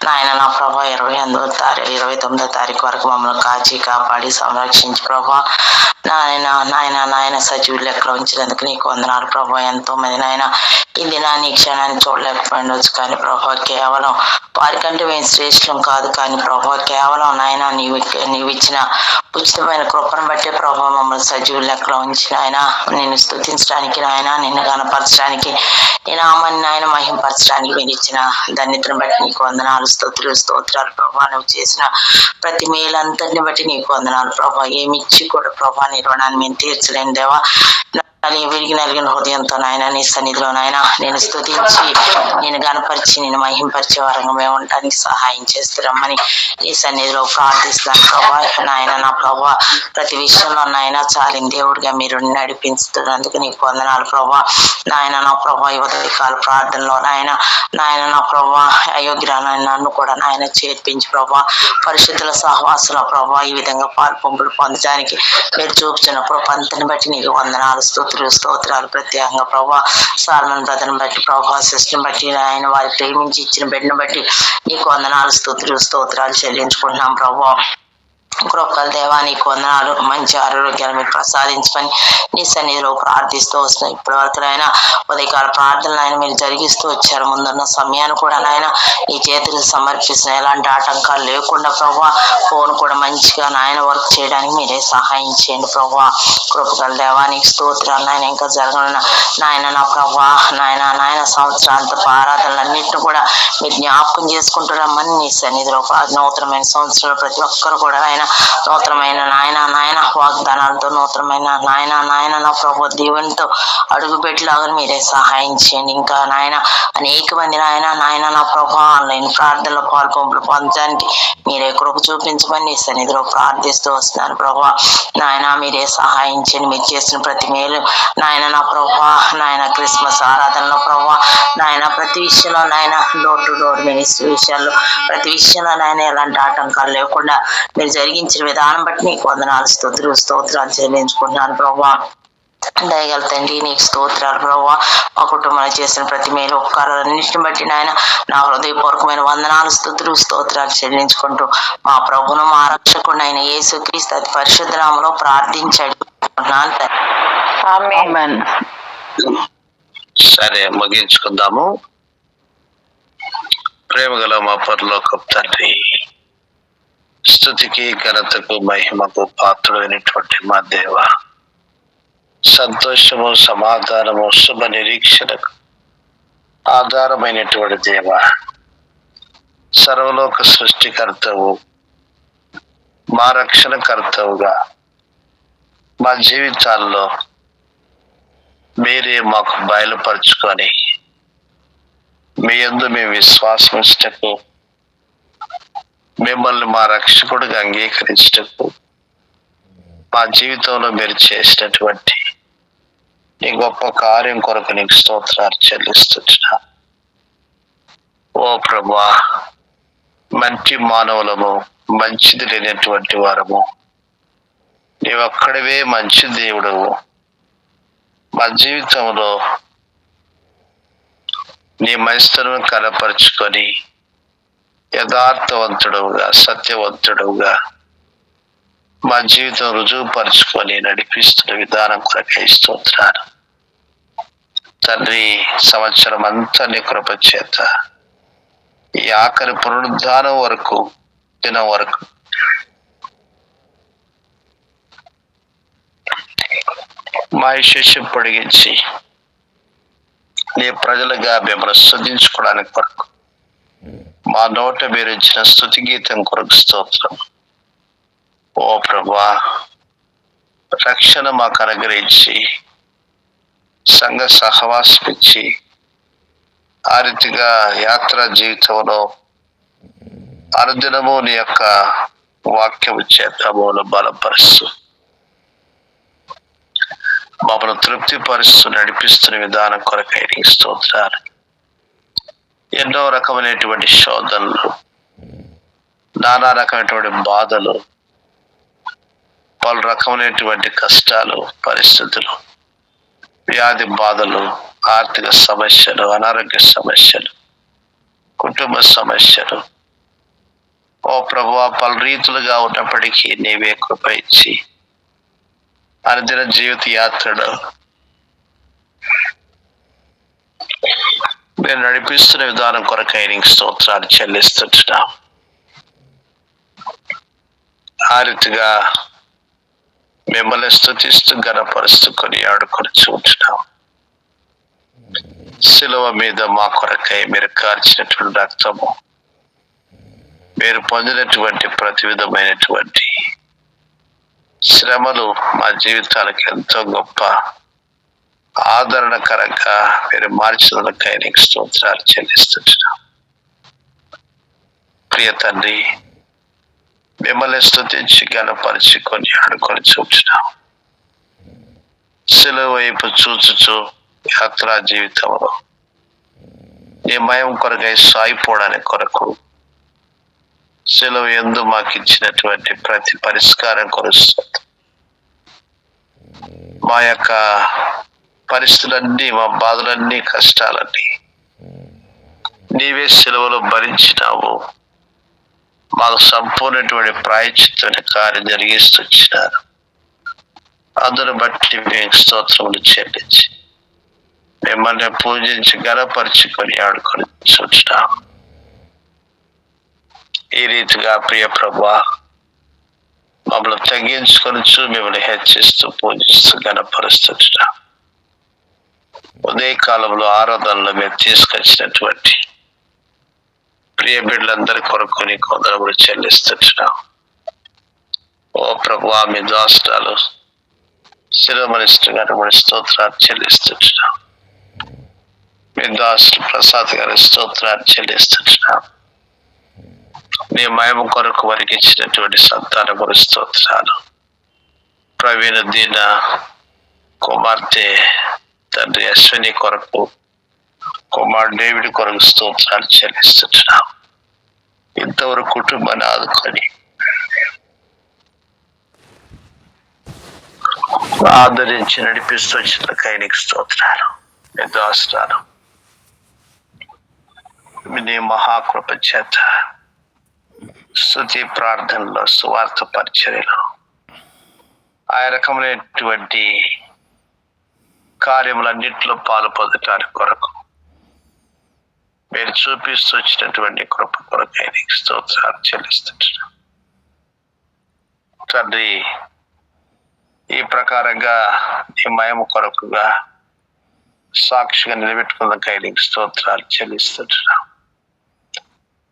నాయన నా ప్రభా 29వ తారీఖు వరకు మమ్మల్ని కాచి కాపాడి సంరక్షించి ప్రభా నాయన సజీవు లెక్కలో ఉంచినందుకు నీకు వందనాలు ప్రభా. ఎంతో మంది నాయన ఈ దినాన్ని ఈ క్షణాన్ని చూడలేకపోయిండొచ్చు కానీ ప్రభా కేవలం వారికంటే మేము శ్రేష్టం కాదు కానీ ప్రభా కేవలం నాయన నీవు ఇచ్చిన ఉచితమైన కృపను బట్టే ప్రభా మమ్మల్ని సజీవు లెక్కలో ఉంచి నాయన నిన్ను స్తుతించడానికి నాయన నిన్ను గణపరచడానికి నీ నామాన్ని నాయన మహింపరచడానికి మీరు ఇచ్చిన ధన్యతను బట్టి నీకు వందనాలు స్తోత్రాలు ప్రభా. నువ్వు చేసిన ప్రతి మేలంతటిని బట్టి నీకు వందనాలు ప్రభా. ఏమి ఇచ్చి కూడా ప్రభా నిర్వహణాన్ని మేము తీర్చలేని దేవా. విరిగి నలిగిన హృదయంతో నాయన నీ సన్నిధిలో నాయన నేను స్తుతించి నేను గణపరిచి నేను మహింపరిచే వారంగా మేము ఉండడానికి సహాయం చేస్తున్నామని నీ సన్నిధిలో ప్రార్థిస్తున్నాను ప్రభా. నాయన నా ప్రభా ప్రతి విషయంలో నాయన చాలిన దేవుడిగా మీరు నడిపిస్తున్నందుకు నీకు వందనాలు ప్రభా. నాయన నా ప్రభా ఉదయకాల ప్రార్థనలో నాయన నా ప్రభా అయోగ్యురాలు నన్ను కూడా నాయన చేర్పించి ప్రభా పరిశుద్ధుల సహవాసంలో ప్రభా ఈ విధంగా పాల్పొంపులు పొందడానికి మీరు చూపుతున్న కృపంతని బట్టి నీకు వందనాలు స్తోత్రాలు. ప్రత్యేకంగా ప్రభా సాల్మన్ బ్రదర్ని బట్టి ప్రభా సిస్టర్ని బట్టి ఆయన వారి ప్రేమించి ఇచ్చిన బిడ్డను బట్టి నీకు వందనాలు స్తోత్రాలు చెల్లించుకుంటున్నాం ప్రభా. కృపల దేవా నీకు వందనాలు. మంచి ఆరోగ్యాలు మీరు ప్రసాదించమని నీ సన్నిధిలో ప్రార్థిస్తూ వస్తున్నాం. ఇప్పటి వరకు నాయన ఉదయకాల ప్రార్థనలు ఆయన మీరు జరిగిస్తూ వచ్చారు. ముందున్న సమయాన్ని కూడా నాయన ఈ చేతులు సమర్పిస్తున్న ఎలాంటి ఆటంకాలు లేకుండా ప్రభా ఫోన్ కూడా మంచిగా నాయన వర్క్ చేయడానికి మీరే సహాయం చేయండి ప్రభా. కృపగల దేవా నీకు స్తోత్రాలు నాయన. ఇంకా జరగనున్న నాయన నా ప్రభా నాయన సంవత్సరాంత ఆరాధనలన్నింటినీ కూడా మీరు జ్ఞాపకం చేసుకుంటున్నామని నీ సన్నిధిలో నూతనమైన సంవత్సరాలు ప్రతి ఒక్కరు కూడా ఆయన నూతనమైన నాయన వాగ్దానాలతో నూతనమైన నాయన నా ప్రభు దీవెనతో అడుగు పెట్టలాగా మీరే సహాయం చేయండి. ఇంకా నాయన అనేక మంది నాయన నా ప్రభు ఆన్లైన్ ప్రార్థనలో పాల్పొంపులు పొందడానికి మీరే కృప చూపించమని నీ సన్నిధిలో ప్రార్థిస్తూ వస్తున్నాను ప్రభా. నాయన మీరే సహాయం చేయండి. మీరు చేసిన ప్రతి మేలు నాయన నా ప్రభా క్రిస్మస్ ఆరాధనలో ప్రభా ప్రతి విషయంలో డోర్ టు డోర్ మినిస్ట్రీ విషయాల్లో ప్రతి విషయంలో ఎలాంటి ఆటంకాలు లేకుండా మీరు జరిగించిన విధానం బట్టి నీకు వందనాలు స్తోత్రాలు చెల్లించుకుంటున్నాను ప్రభా. దయగల తండ్రి నీకు స్తోత్రాలు ప్రభా. మా కుటుంబంలో చేసిన ప్రతి మేలు ఉపకారాలన్నింటిని బట్టి నా హృదయపూర్వకమైన వందనాలు స్తోత్రాలు చెల్లించుకుంటూ మా ప్రభును మా రక్షకుడు అయిన యేసుక్రీస్తు అతి పరిశుద్ధ నామములో ప్రార్థించాడు. సరే ముగించుకుందాము. ప్రేమ గల మా పరలోకపు తండ్రి స్తుతికి ఘనతకు మహిమకు పాత్రుడైనటువంటి మా దేవ, సంతోషము సమాధానము శుభ నిరీక్షణకు ఆధారమైనటువంటి దేవ, సర్వలోక సృష్టికర్తవు, మా రక్షణకర్తవుగా మా జీవితాల్లో మీరే మాకు బయలుపరుచుకొని మీ యందు మేము విశ్వాసముంచుటకు, మిమ్మల్ని మా రక్షకుడిగా అంగీకరించుటకు మా జీవితంలో మీరు చేసినటువంటి ఈ గొప్ప కార్యం కొరకు నీకు స్తోత్రాలు చెల్లిస్తున్నా. ఓ ప్రభువా, మంచి మానవులము, మంచిది లేనటువంటి వారము, నీవొక్కడివే మంచి దేవుడవు. మా జీవితంలో నీ మంచితనం కనపరుచుకొని యథార్థవంతుడవుగా, సత్యవంతుడవుగా మా జీవితం రుజువుపరుచుకొని నడిపిస్తున్న విధానం కొరకై స్తోత్రాలు తండ్రి. సంవత్సరం అంతా నీ కృప చేత ఈ ఆఖరి పునరుద్ధానం వరకు, దినం వరకు మా శిష్యం పొడిగించి నీ ప్రజలుగా మిమ్మల్ని స్తుతించుకోవడానికి కొరకు మా నోట మీరు ఇచ్చిన స్తుతి గీతం కొరకు స్తోత్రం. ఓ ప్రభువా, రక్షణ మాకు అనుగ్రహించి సంఘ సహవాసం ఇచ్చి ఆ రీతిగా యాత్రా జీవితంలో అనుదినము నీ యొక్క వాక్యము చేత మమ్మల్ని బలపరుస్తూ మమ్మల్ని తృప్తిపరుస్తూ నడిపిస్తున్న విధానం కొరకై నీకు స్తోత్రాలు. ఎన్నో రకమైనటువంటి శోధనలు, నానా రకమైనటువంటి బాధలు, పలు రకమైనటువంటి కష్టాలు, పరిస్థితులు, వ్యాధి బాధలు, ఆర్థిక సమస్యలు, అనారోగ్య సమస్యలు, కుటుంబ సమస్యలు, ఓ ప్రభువా, పలు రీతులుగా ఉన్నప్పటికీ నీవే కృప ఇచ్చి అనుదిన జీవిత యాత్రలో నేను నడిపిస్తున్న విధానం కొరకై నీకు స్తోత్రాలు చెల్లిస్తున్నాం. ఆ రీతిగా మిమ్మల్ని స్తుతిస్తూ ఘనపరుస్తూ కొనియాడుకొని చూస్తున్నాం. శిలువ మీద మా కొరకై మీరు కార్చినటువంటి రక్తము, మీరు పొందినటువంటి ప్రతి విధమైనటువంటి శ్రమలు మా జీవితాలకు ఎంతో గొప్ప ఆదరణకరంగా మీరు మార్చినందుకై నీకు స్తోత్రాలు చెల్లిస్తున్నాం. ప్రియ తండ్రి, మిమ్మల్ని స్తుతించి ఘనపరిచి కొనియాడుకొని చూస్తున్నాం. శిలువ వైపు చూచుచు యాత్రా జీవితంలో నీ మయం కొరకై సాగిపోవడానికి కొరకు శిలువ యందు మాకు ఇచ్చినటువంటి ప్రతి పరిష్కారం కొరుస్తుంది. మా యొక్క పరిస్థితులన్నీ, మా బాధలన్నీ, కష్టాలన్నీ నీవే శిలువలో భరించినావు. మాకు సంపూర్ణటువంటి ప్రాయశ్చిత్తమైన కార్యం జరిగిస్తూ వచ్చినారు. అందును బట్టి మేము స్తోత్రములు చెల్లించి మిమ్మల్ని పూజించి ఘనపరుచుకొని ఆడుకొని చూచినాం. ఈ రీతిగా ప్రియ ప్రభువా, మమ్మల్ని తగ్గించుకొని మిమ్మల్ని హెచ్చిస్తూ పూజిస్తూ ఘనపరుస్తున్నాం. ఉదయ కాలంలో ఆరాధనలో మీరు తీసుకొచ్చినటువంటి ప్రియ బిడ్డలందరి కొరకు నీకు వందనములు చెల్లిస్తున్నాం. ఓ ప్రభువా, మీ దాసురాలు శిరోమణిష్ఠ గారి స్తోత్రాలు చెల్లిస్తున్నాం. మీ దాసు ప్రసాద్ గారి స్తోత్రాలు చెల్లిస్తున్నాం. నీ మహిమ కొరకు వారికి ఇచ్చినటువంటి సంతానం కొరకు స్తోత్రాలు. ప్రవీణ దీన కుమార్తె తండ్రి అశ్విని కొరకు, కుమారుడు డేవిడ్ కొరకు స్తోత్రాలు చెల్లిస్తున్నాం. ఇంతవరకు కుటుంబాన్ని ఆదుకొని ఆదరించి నడిపిస్తూ వచ్చిన నీకు స్తోత్రాలు. మీ దాసురాలు నీ మహాకృప చేత స్తుతి ప్రార్థనలో, సువార్త పరిచర్యలో, ఆ రకమైనటువంటి కార్యములన్నింటిలో పాలు పొందటానికి కొరకు మీరు చూపిస్తూ వచ్చినటువంటి కృప కొరకై నీకు స్తోత్రాలు చెల్లిస్తున్నాం. తండ్రి ఈ ప్రకారంగా నీ మహిమ కొరకుగా సాక్షిగా నిలబెట్టుకున్న నీకు స్తోత్రాలు చెల్లిస్తుంటున్నాం.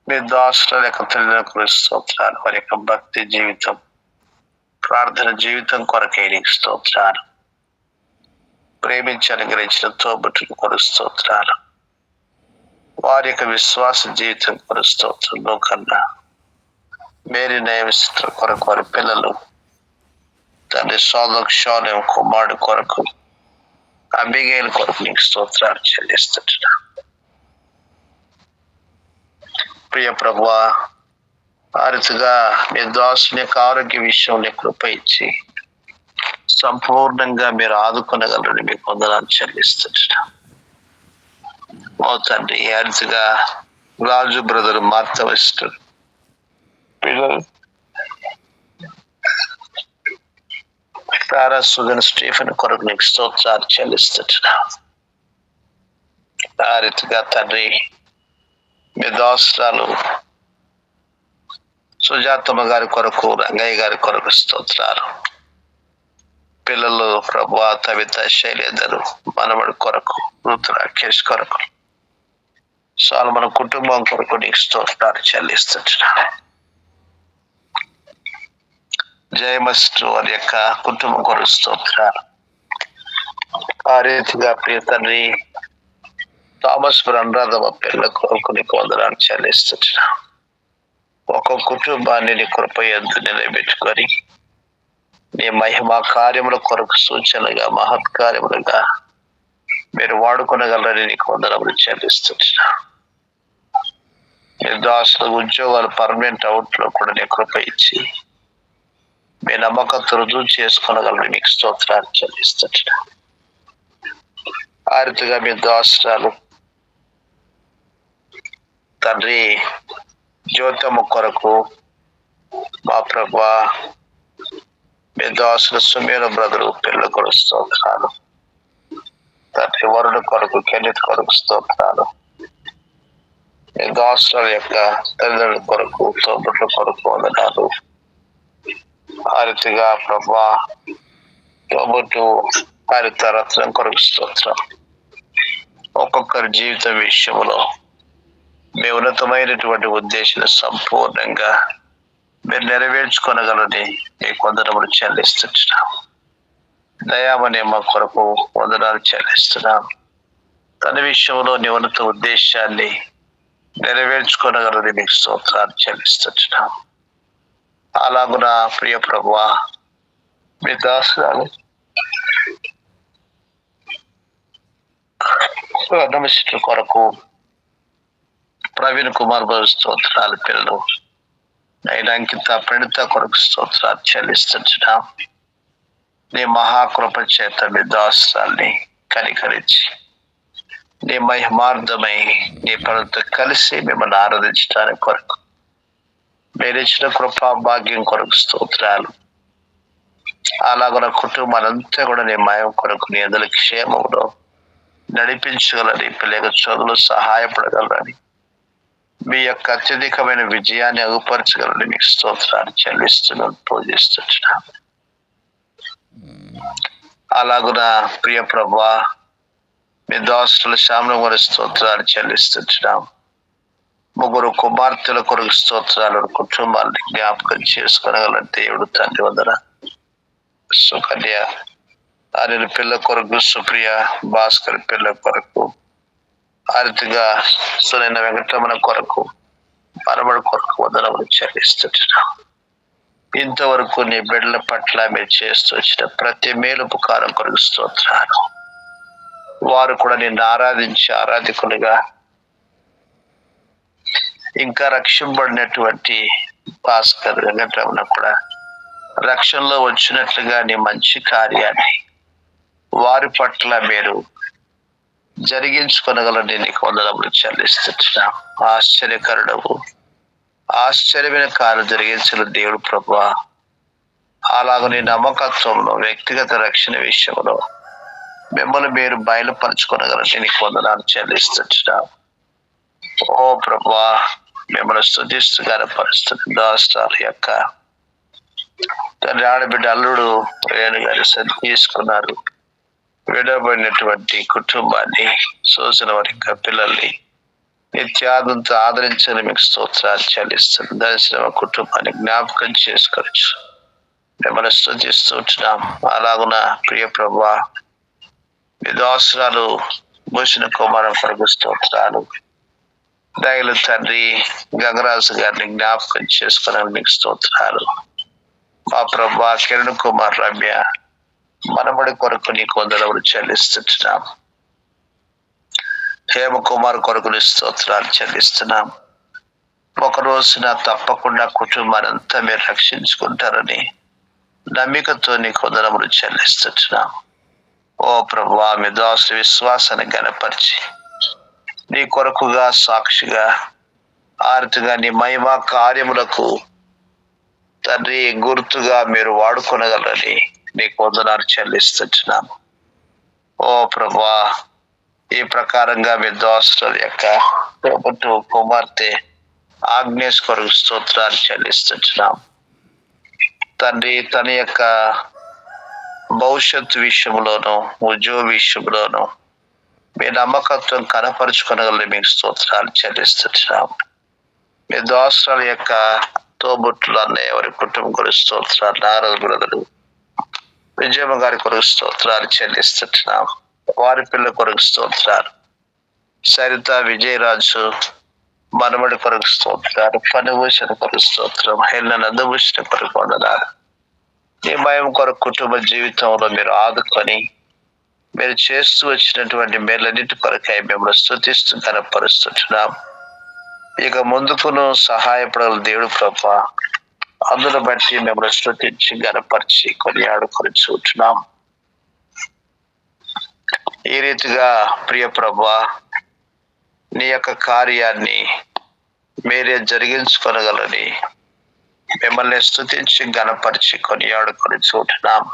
మీ దాసుల యొక్క తల్లిదండ్రుల స్తోత్రాలు, వారి యొక్క భక్తి జీవితం, ప్రార్థన జీవితం కొరకై నీకు స్తోత్రాలు. ప్రేమించి అనుగ్రహించిన తోబుట్టుకు కొరకు స్తోత్రాలు. వారి యొక్క విశ్వాస జీవితం కొరకు స్తోత్రంలో కన్నా మేరీ నయమిస్తున్న కొరకు వారి పిల్లలు తండ్రి సోదక్షోణం కుమారుడు కొరకు అబిగేల్ కొరకు నీకు స్తోత్రాలు చెల్లిస్తున్నా. ప్రియ ప్రభువా, ఆ రీతిగా మీ దాసుని యొక్క ఆరోగ్య విషయంలో కృప ఇచ్చి సంపూర్ణంగా మీరు ఆదుకొనగలరని మీకు వందనాలు చెల్లిస్తున్నా. ఓ తండ్రి, ఆ రీతిగా రాజు బ్రదర్ మార్తవిస్తారు పిల్లలు సుగన్ స్టీఫెన్ కొరకు నీకు స్తోత్రాలు చెల్లిస్తున్నా. ఆ రీతిగా తండ్రి మీ దాసురాలు సుజాతమ్మ గారి కొరకు, రంగయ్య గారి కొరకు స్తోత్రాలు. పిల్లలు ప్రభా, తవిత, శైలేందరు మనవడి కొరకు, ఋతు రాకేష్ కొరకు, మన కుటుంబం కొరకు నీకు స్తోత్రాలు చెల్లిస్తున్నా. జయమస్టు వారి యొక్క కుటుంబం కొరకు స్తోత్రాలు. ఆ రీతిగా ప్రియ తండ్రి థామస్ అనురాధమ పిల్లల కొరకు నీకు వందనాలు చెల్లిస్తున్నా. ఒక కుటుంబాన్ని నీ కృప యందు నిలబెట్టుకొని నీ మహిమా కార్యముల కొరకు సూచనగా, మహత్కార్యములుగా మీరు వాడుకొనగలరని నీకు వందనములు చెల్లిస్తున్నా. మీ దాసుల ఉద్యోగాలు పర్మనెంట్ అవుట్ లో కూడా నీ కృప ఇచ్చి మీ నమ్మకంతో రుజువు చేసుకోనగలరని నీకు స్తోత్రాలు చెల్లిస్తున్నా. ఆ రీతిగా మీ దాసురాలు తండ్రి జ్యోతమ్మ కొరకు మా ప్రభా, మీ దాసుల సుమేన బ్రదరు పిల్లల కొరకు స్తోత్రాలు. తండ్రి వరుణ కొరకు, కెన్నిత్ కొరకు స్తోత్రాలు. మీ దాసుల యొక్క తల్లిదండ్రుల కొరకు, తోబుట్ల కొరకు వందనాలు. ఆ రీతిగా ప్రభా తోబుట్టు హరిత రత్నం కొరకు స్తోత్రం. ఒక్కొక్కరి జీవిత విషయంలో మీ ఉన్నతమైనటువంటి ఉద్దేశాన్ని సంపూర్ణంగా మీరు నెరవేర్చుకొనగలని మీకు వందనములు చెల్లిస్తున్నాం. దయామనే మా కొరకు వందనాలు చెల్లిస్తున్నాం. తన విషయంలో నీ ఉన్నత ఉద్దేశాన్ని నెరవేర్చుకొనగలని మీకు స్తోత్రాలు చెల్లిస్తున్నాం. అలాగున ప్రియ ప్రభువా, మీ దాసురాలు నమస్కారం కొరకు ప్రవీణ్ కుమార్ బాబు స్తోత్రాలు. పిల్లలు అయినా అంకిత ప్రణిత కొరకు స్తోత్రాలు చెల్లిస్తున్నాం. నీ మహాకృప చేత మీ దాసురాల్ని కనికరించి నీ మహిమార్థమై నీ పనులతో కలిసి మిమ్మల్ని ఆరాధించడానికి కొరకు మీరు ఇచ్చిన కృపా భాగ్యం కొరకు స్తోత్రాలు. అలాగున కుటుంబాలంతా కూడా నీ మహిమ కొరకు నీ అందరి క్షేమంలో నడిపించగలని, పిల్లల చదువులు సహాయపడగలరని, మీ యొక్క అత్యధికమైన విజయాన్ని అగుపరచగలని మీకు స్తోత్రాలు చెల్లిస్తున్నాను, పూజిస్తున్నాను. అలాగున ప్రియ ప్రభువా, మీ దాసుల శ్యామల వారి స్తోత్రాలు చెల్లిస్తున్నాం. ముగ్గురు కుమార్తెల కొరకు స్తోత్రాలు. కుటుంబాన్ని జ్ఞాపకం చేసుకోగల దేవుడు తండ్రి వందన. సుకన్య అనిల్ పిల్ల కొరకు, సుప్రియ భాస్కర్ పిల్ల కొరకు, అరితిగా సునైన వెంకటరమణ కొరకు, మనవడి కొరకు వందనములు చెల్లిస్తున్నాం. ఇంతవరకు నీ బిడ్డల పట్ల మీరు చేస్తూ వచ్చిన ప్రతి మేలు ఉపకారం కొరకు స్తోత్రాలు. వారు కూడా నిన్ను ఆరాధించి ఆరాధికులుగా, ఇంకా రక్షింపబడినటువంటి భాస్కర్ వెంకటరమణ కూడా రక్షణలో వచ్చినట్లుగా నీ మంచి కార్యాన్ని వారి పట్ల మీరు జరిగించుకొనగలని నీకు వందనములు చెల్లిస్తున్నాం. ఆశ్చర్యకరుడవు, ఆశ్చర్యమైన కార్యం జరిగించిన దేవుడు ప్రభువా, అలాగ నీ నమ్మకత్వంలో, వ్యక్తిగత రక్షణ విషయంలో మిమ్మల్ని మీరు బయలుపరచుకొనగలని నీకు వందనాలు చెల్లిస్తున్నాం. ఓ ప్రభువా, మిమ్మల్ని స్తుతిస్తూ గనపరుస్తున్న దాసుల యొక్క తండ్రి ఆడబిడ్డ అల్లుడు రేణు గారి తీసుకున్నారు. విడబడినటువంటి కుటుంబాన్ని, శోషణ వారి పిల్లల్ని నిత్యాదంతో ఆదరించని మీకు స్తోత్రాలు చెల్లిస్తుంది. దర్శన కుటుంబాన్ని జ్ఞాపకం చేసుకోవచ్చు. మిమ్మల్ని స్తుతిస్తుంటున్నాం. అలాగున ప్రియ ప్రభువా, మీ దాసురాలు భూషణ కుమారం కొరకు స్తోత్రాలు. దయలు తండ్రి గంగరాజు గారిని జ్ఞాపకం చేసుకున్నాను మీకు స్తోత్రాలు. మా ప్రభువా, కిరణ్ కుమార్ రమ్య మనమడి కొరకు నీకు వందనములు చెల్లిస్తున్నాం. హేమకుమార్ కొరకు స్తోత్రాలు చెల్లిస్తున్నాం. ఒక రోజున తప్పకుండా కుటుంబాన్ని అంతా మీరు రక్షించుకుంటారని నమ్మికతో నీకు వందనములు చెల్లిస్తున్నాం. ఓ ప్రభువా, మీ దాసు విశ్వాసాన్ని గణపరిచి నీ కొరకుగా సాక్షిగా ఆర్తిగా నీ మహిమ కార్యములకు తండ్రి గుర్తుగా మీరు వాడుకొనగలరని నీకు వందనాలు చెల్లిస్తున్నాం. ఓ ప్రభువా, ఈ ప్రకారంగా మీ దాసుల యొక్క ప్రభుత్వ కుమార్తె ఆగ్నేష్ కొరకు స్తోత్రాలు చెల్లిస్తున్నాం. తండ్రి తన యొక్క భవిష్యత్తు విషయంలోనూ ఉద్యోగ విషయంలోనూ మీ నమ్మకత్వం కనపరుచుకొనగలని మీకు స్తోత్రాలు చెల్లిస్తున్నాం. మీ దాసుల యొక్క తోబుట్టులు అన్నయ్య వారి కుటుంబం కొరకు స్తోత్రాలు, నారద బ్రదరు విజయమ్మ గారి కొరకు స్తోత్రాలు చెల్లిస్తున్నాం. వారి పిల్ల కొరకు స్తోత్రాలు, సరిత విజయరాజు మనమడి కొరకు స్తోత్రాలు, పనిభూషణ కొరకు స్తోత్రం, హెల్ల నందభూషణ కొరకు వందనాలు. ఈ భయం కొరకు కుటుంబ జీవితంలో మీరు ఆదుకొని మీరు చేస్తూ వచ్చినటువంటి మేలన్నిటి కొరకై మిమ్మల్ని స్తుతిస్తూ కనపరుస్తున్నాం. ఇక ముందుకును సహాయపడాలి దేవుడు ప్రభువా. అందును బట్టి మిమ్మల్ని స్తుతించి గనపరిచి కొనియాడుకొని చూస్తున్నాం. ఈ రీతిగా ప్రియ ప్రభువా, నీ యొక్క కార్యాన్ని మీరే జరిగించుకొనగలని మిమ్మల్ని స్తుతించి గనపరిచి కొనియాడుకొని చూస్తున్నాం.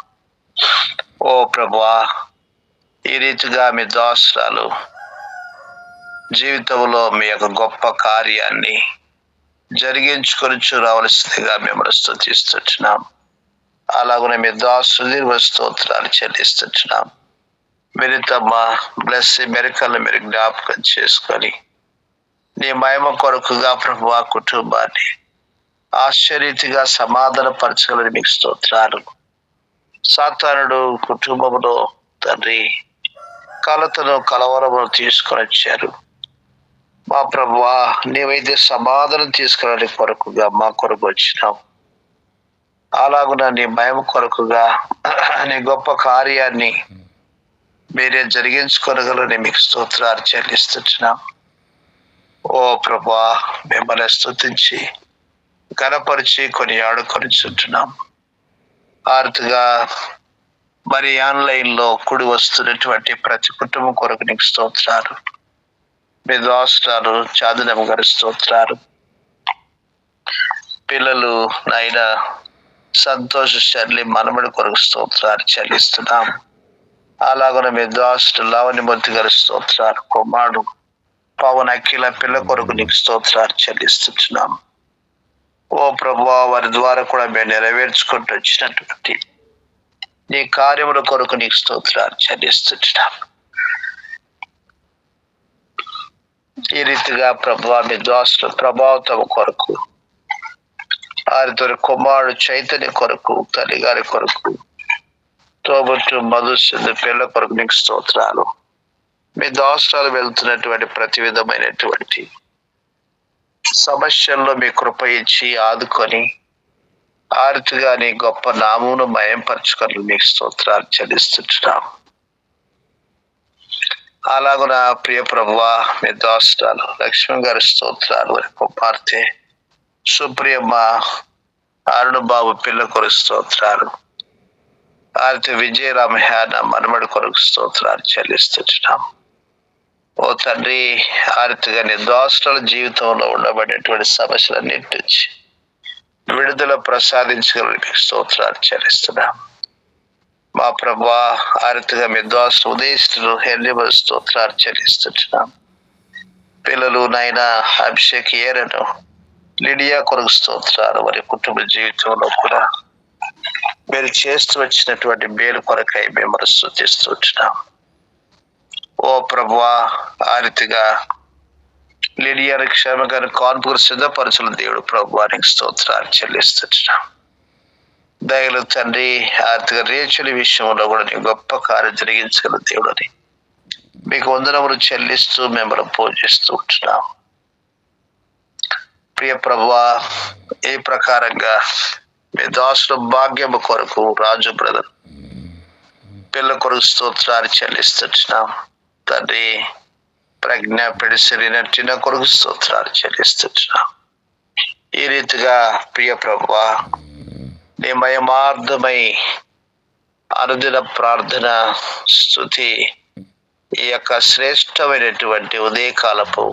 ఓ ప్రభువా, ఈ రీతిగా మీ దాసురాలు జీవితంలో మీ యొక్క గొప్ప కార్యాన్ని జరిగించుకొని రావలసిందిగా మిమ్మల్ని స్తుతిస్తున్నాం. అలాగనే మీ దాసుని స్తోత్రాలు చెల్లిస్తున్నాం. మీరు తమ బ్లెస్ మెరికల్ని మీరు జ్ఞాపకం చేసుకొని నీ మహిమ కొరకుగా ప్రభువా కుటుంబాన్ని ఆశ్చర్యరీతిగా సమాధాన పరచగలని మీకు స్తోత్రాలు. సాతానుడు కుటుంబంలో తండ్రి కలతను కలవరమును తీసుకొని వచ్చారు. మా ప్రభువా, నీవైతే సమాధానం తీసుకురావడానికి కొరకుగా మా కొరకు వచ్చినావు. అలాగున నీ మహిమ కొరకుగా నీ గొప్ప కార్యాన్ని మీరే జరిగించుకోగలని మీకు స్తోత్రాలు చెల్లిస్తున్నాం. ఓ ప్రభువా, మిమ్మల్ని స్తుతించి ఘనపరిచి కొనియాడుకొని చుంటున్నాం. ఆర్తిగా మరి ఆన్లైన్ లో కూడి వస్తున్నటువంటి ప్రతి కుటుంబం కొరకు నీకు స్తోత్రాలు. మీ దాసురాలు చాదనమ్మ గారి స్తోత్రాలు. పిల్లలు నాయన సంతోష శర్లి మనమడి కొరకు స్తోత్రాలు చెల్లిస్తున్నాం. అలాగనే మీ దాసుడు లావణ్యమూర్తి గారి స్తోత్రాలు. కుమారుడు పవన్ అఖిల పిల్ల కొరకు నీకు స్తోత్రాలు చెల్లిస్తున్నాం. ఓ ప్రభువా, వారి ద్వారా కూడా మేము నెరవేర్చుకుంటూ వచ్చినటువంటి నీ కార్యముల కొరకు నీకు స్తోత్రాలు చెల్లిస్తున్నాం. ఈ రీతిగా ప్రభువా, మీ దాసుల ప్రభావితం కొరకు వారితో కుమారుడు చైతన్య కొరకు, తల్లి గారి కొరకు, తోబుట్టు మధుసూదన్ పిల్ల కొరకు నీకు స్తోత్రాలు. మీ దాసురాలు వెళ్తున్నటువంటి ప్రతి విధమైనటువంటి సమస్యల్లో మీ కృప ఇచ్చి ఆదుకొని ఆర్తిగా నీ గొప్ప నామమును మయంపరచుకొని మీకు స్తోత్రాలు చెల్లిస్తున్నాం. అలాగున ప్రియ ప్రభువా, మీ దాసురాలు లక్ష్మణ్ గారి స్తోత్రాలు. కుమార్తె సుప్రియమ్మ అరుణ బాబు పిల్ల కొరకు స్తోత్రాలు. ఆర్తి విజయరామ హ్యాన మనమడి కొరకు స్తోత్రాలు చెల్లిస్తున్నాం. ఓ తండ్రి, ఆర్తిగా నీ దాసుల జీవితంలో ఉండబడేటువంటి సమస్యలన్నిటి నుంచి విడుదల ప్రసాదించగలని మీకు స్తోత్రాలు చెల్లిస్తున్నాం. మా ప్రభువా, ఆర్తిగా మీ దాసులు ఉదయిస్తులు హెల్లిబల్ స్తోత్రాలు చెల్లిస్తున్నాం. పిల్లలు నాయన అభిషేక్ ఏరను లిడియా కొరకు స్తోత్రాలు. వారి కుటుంబ జీవితంలో కూడా మీరు చేస్తూ వచ్చినటువంటి మేలు కొరకై మిమ్మల్ని స్తుతిస్తున్నాం. ఓ ప్రభువా, ఆ రీతిగా లిడియాని క్షేమగాని కాన్పుకు సిద్ధపరచుల దేవుడు ప్రభువానికి స్తోత్రాలు చెల్లిస్తున్నాం. దయలు తండ్రి, ఆర్థిక రేచుల విషయంలో కూడా నీ గొప్ప కార్యం జరిగించగల దేవుడని మీకు వందనములు చెల్లిస్తూ మిమ్మల్ని పూజిస్తూ ఉంటున్నాం. ప్రియ ప్రభువా, ఈ ప్రకారంగా మీ దాసుల భాగ్యము కొరకు రాజు బ్రదర్ పిల్ల కొరకు స్తోత్రాలు చెల్లిస్తున్నాం. తండ్రి ప్రజ్ఞ పెడిసిరినట్టిన కొరకు స్తోత్రాలు చెల్లిస్తున్నాం. ఈ రీతిగా ప్రియ ప్రభువా, నీ మయమార్థమై అనుదిన ప్రార్థన స్తుతి ఈ యొక్క శ్రేష్టమైనటువంటి ఉదయకాలపు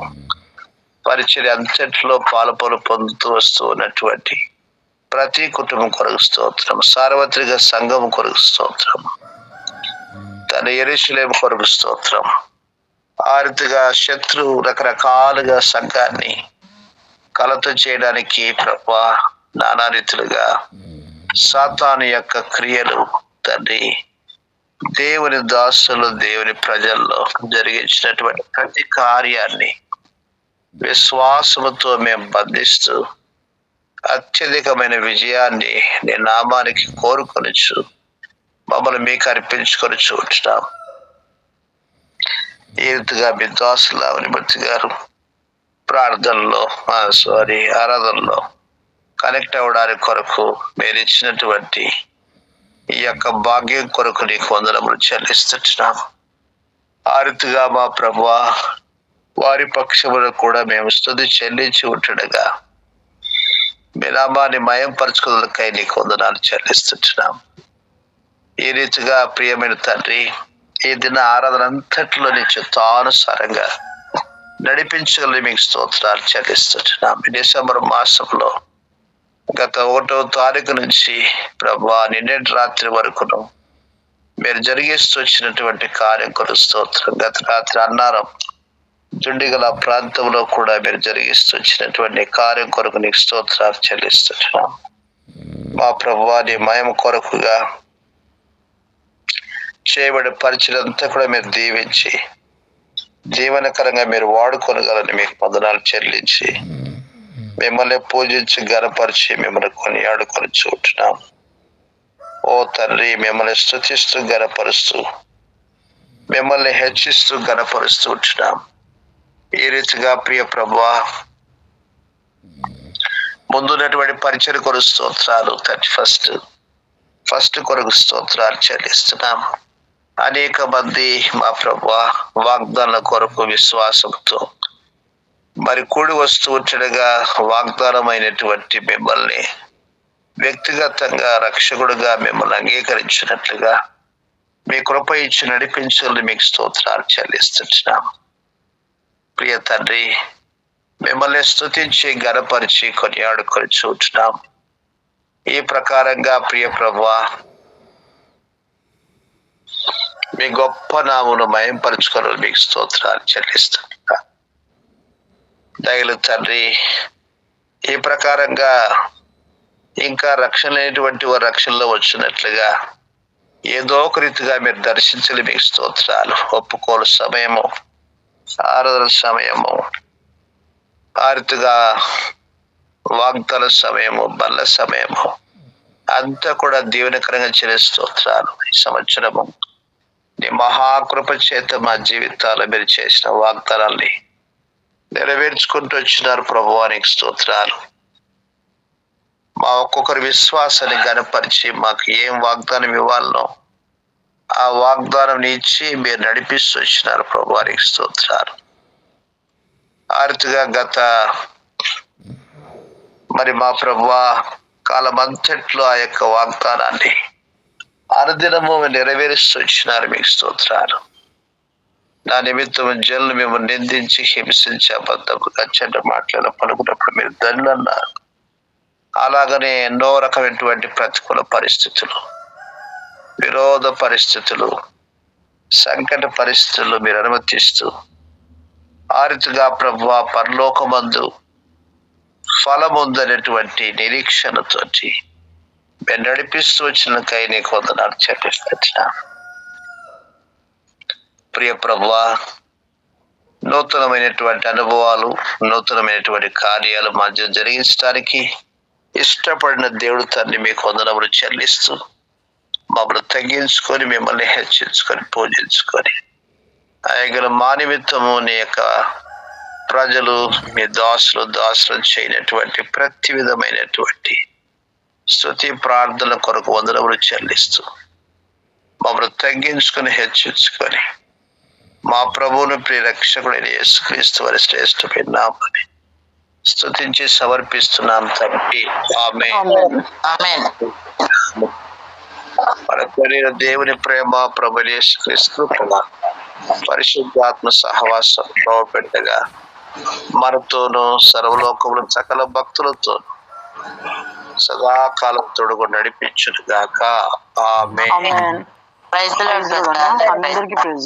పరిచర్య అంతట్లో పాలుపొలు పొందుతూ వస్తూ ఉన్నటువంటి ప్రతి కుటుంబం కొరకు స్తోత్రం, సార్వత్రిక సంఘం కొరకు స్తోత్రం, తన యెరూషలేము కొరకు స్తోత్రం. ఆ రీతిగా శత్రువు రకరకాలుగా సంఘాన్ని కలత చేయడానికి ప్రభా నానా రీతులుగా సాతాను యొక్క క్రియలు తండ్రి దేవుని దాసులు దేవుని ప్రజల్లో జరిగించినటువంటి ప్రతి కార్యాన్ని విశ్వాసముతో మేము బంధిస్తూ అత్యధికమైన విజయాన్ని నీ నామానికి కోరుకొనిచ్చు మమ్మల్ని మీకు అర్పించుకొని చూస్తున్నాం. ఈ రీతిగా మీ దాసులావని భక్తి గారు ప్రార్థనలో ఆరాధనలో కనెక్ట్ అవ్వడానికి కొరకు మీరు ఇచ్చినటువంటి ఈ యొక్క భాగ్యం కొరకు నీకు వందనములు చెల్లిస్తున్నాం. ఆ రీతిగా మా ప్రభువా, వారి పక్షములో కూడా మేము స్తుతి చెల్లించి ఉంటుండగా మీ నామాన్ని మయంపరచుకున్నకై నీకు వందనాలు చెల్లిస్తున్నాం. ఈ రీతిగా ప్రియమైన తండ్రి, ఈ దిన ఆరాధన అంతట్లో నీ చిత్తానుసారంగా నడిపించగలని మీకు స్తోత్రాలు చెల్లిస్తున్నాం. డిసెంబర్ మాసంలో గత 1వ తారీఖు నుంచి ప్రభువా నిన్నటి రాత్రి వరకును మీరు జరిగిస్తూ వచ్చినటువంటి కార్యం కొరకు స్తోత్రం. గత రాత్రి అన్నారం దుండిగల ప్రాంతంలో కూడా మీరు జరిగిస్తూ వచ్చినటువంటి కార్యం కొరకు నీకు స్తోత్రాలు చెల్లిస్తున్నాం. మా ప్రభువా, నీ మహిమ కొరకుగా చేయబడే పరిచయంతా కూడా మీరు దీవించి జీవనకరంగా మీరు వాడుకొనగలని మీకు వందనాలు చెల్లించి మిమ్మల్ని పూజించి గణపరిచి మిమ్మల్ని కొనియాడుకొని చూస్తున్నాం. ఓ తండ్రి, మిమ్మల్ని స్తుతిస్తూ గణపరుస్తూ మిమ్మల్ని హెచ్చిస్తూ గణపరుస్తూ ఉంటున్నాం. ఈ రీతిగా ప్రియ ప్రభువా, ముందున్నటువంటి పరిచయం కొరకు స్తోత్రాలు. 31st కొరకు స్తోత్రాలు చెల్లిస్తున్నాం. అనేక మంది మా ప్రభువా వాగ్దానాల కొరకు విశ్వాసంతో మరి కూడి వస్తూ ఉంటుండగా వాగ్దానమైనటువంటి మిమ్మల్ని వ్యక్తిగతంగా రక్షకుడుగా మిమ్మల్ని అంగీకరించినట్లుగా మీ కృప ఇచ్చి నడిపించాలని మీకు స్తోత్రాలు చెల్లిస్తున్నాం. ప్రియ తండ్రి, మిమ్మల్ని స్తుతించి గణపరిచి కొనియాడుకొని చూస్తున్నాం. ఈ ప్రకారంగా ప్రియ ప్రభువా, మీ గొప్ప నామమును మహింపరచుకోవాలని మీకు స్తోత్రాలు చెల్లిస్తున్నాం. దయలు తండ్రి, ఈ ప్రకారంగా ఇంకా రక్షణ లేనటువంటి వారు రక్షణలో వచ్చినట్లుగా ఏదో ఒక రీతిగా మీరు దర్శించాలి మీకు స్తోత్రాలు. ఒప్పుకోలు సమయము, ఆరాధన సమయము, ఆ రీతిగా వాగ్దాన సమయము, బల్ల సమయము అంతా కూడా దీవెనకరంగా చేసే స్తోత్రాలు. ఈ సంవత్సరము నీ మహాకృప చేత మా జీవితాలు మీరు చేసిన వాగ్దానాల్ని నెరవేర్చుకుంటూ వచ్చినారు ప్రభువానికి స్తోత్రాలు. మా ఒక్కొక్కరి విశ్వాసాన్ని గణపరిచి మాకు ఏం వాగ్దానం ఇవ్వాలనో ఆ వాగ్దానం ఇచ్చి మీరు నడిపిస్తూ వచ్చినారు ప్రభువానికి స్తోత్రాలు. ఆ రీతిగా గత మరి మా ప్రభువా కాలమంతట్లో ఆ యొక్క వాగ్దానాన్ని అనుదినము నెరవేరుస్తూ వచ్చినారు మీకు స్తోత్రాలు. నా నిమిత్తం జనులు మిమ్మల్ని నిందించి హింసించి అబద్ధపు చెడ్డ మాటలను పలుకున్నప్పుడు మీరు దండ్లు అన్నారు. అలాగనే ఎన్నో రకమైనటువంటి ప్రతికూల పరిస్థితులు, విరోధ పరిస్థితులు, సంకట పరిస్థితులు మీరు అనుమతిస్తూ ఆ రీతిగా ప్రభువా పరలోకమందు ఫలముందనేటువంటి నిరీక్షణతోటి మీరు నడిపిస్తూ వచ్చినకై నీకు వందనాలు చెల్లిస్తున్నా. ప్రియ ప్రభువా, నూతనమైనటువంటి అనుభవాలు, నూతనమైనటువంటి కార్యాలు మధ్య జరిగించడానికి ఇష్టపడిన దేవుడు తండ్రి మీకు వందనములు చెల్లిస్తూ మమ్మల్ని తగ్గించుకొని మిమ్మల్ని హెచ్చించుకొని పూజించుకొని ఆయన మా నిమిత్తము నీ యొక్క ప్రజలు మీ దాసులు చేయనటువంటి ప్రతి విధమైనటువంటి స్తుతి ప్రార్థన కొరకు వందనములు చెల్లిస్తూ మమ్మల్ని తగ్గించుకొని హెచ్చించుకొని మా ప్రభువును ప్రియరక్షకుడైన యేసుక్రీస్తు వారి శ్రేష్టమైన నామమున స్తుతించి సమర్పిస్తున్నాం తండ్రి. ఆమేన్. మన ప్రియ దేవుని ప్రేమ, ప్రభు యేసుక్రీస్తు కృప, పరిశుద్ధాత్మ సహవాసం పెట్టగా మనతోనూ సర్వలోకములు సకల భక్తులతో సదాకాలం తోడుగా నడిపించుగాక. Amen. Amen. Praise the lord. అందరికీ ప్రైజ్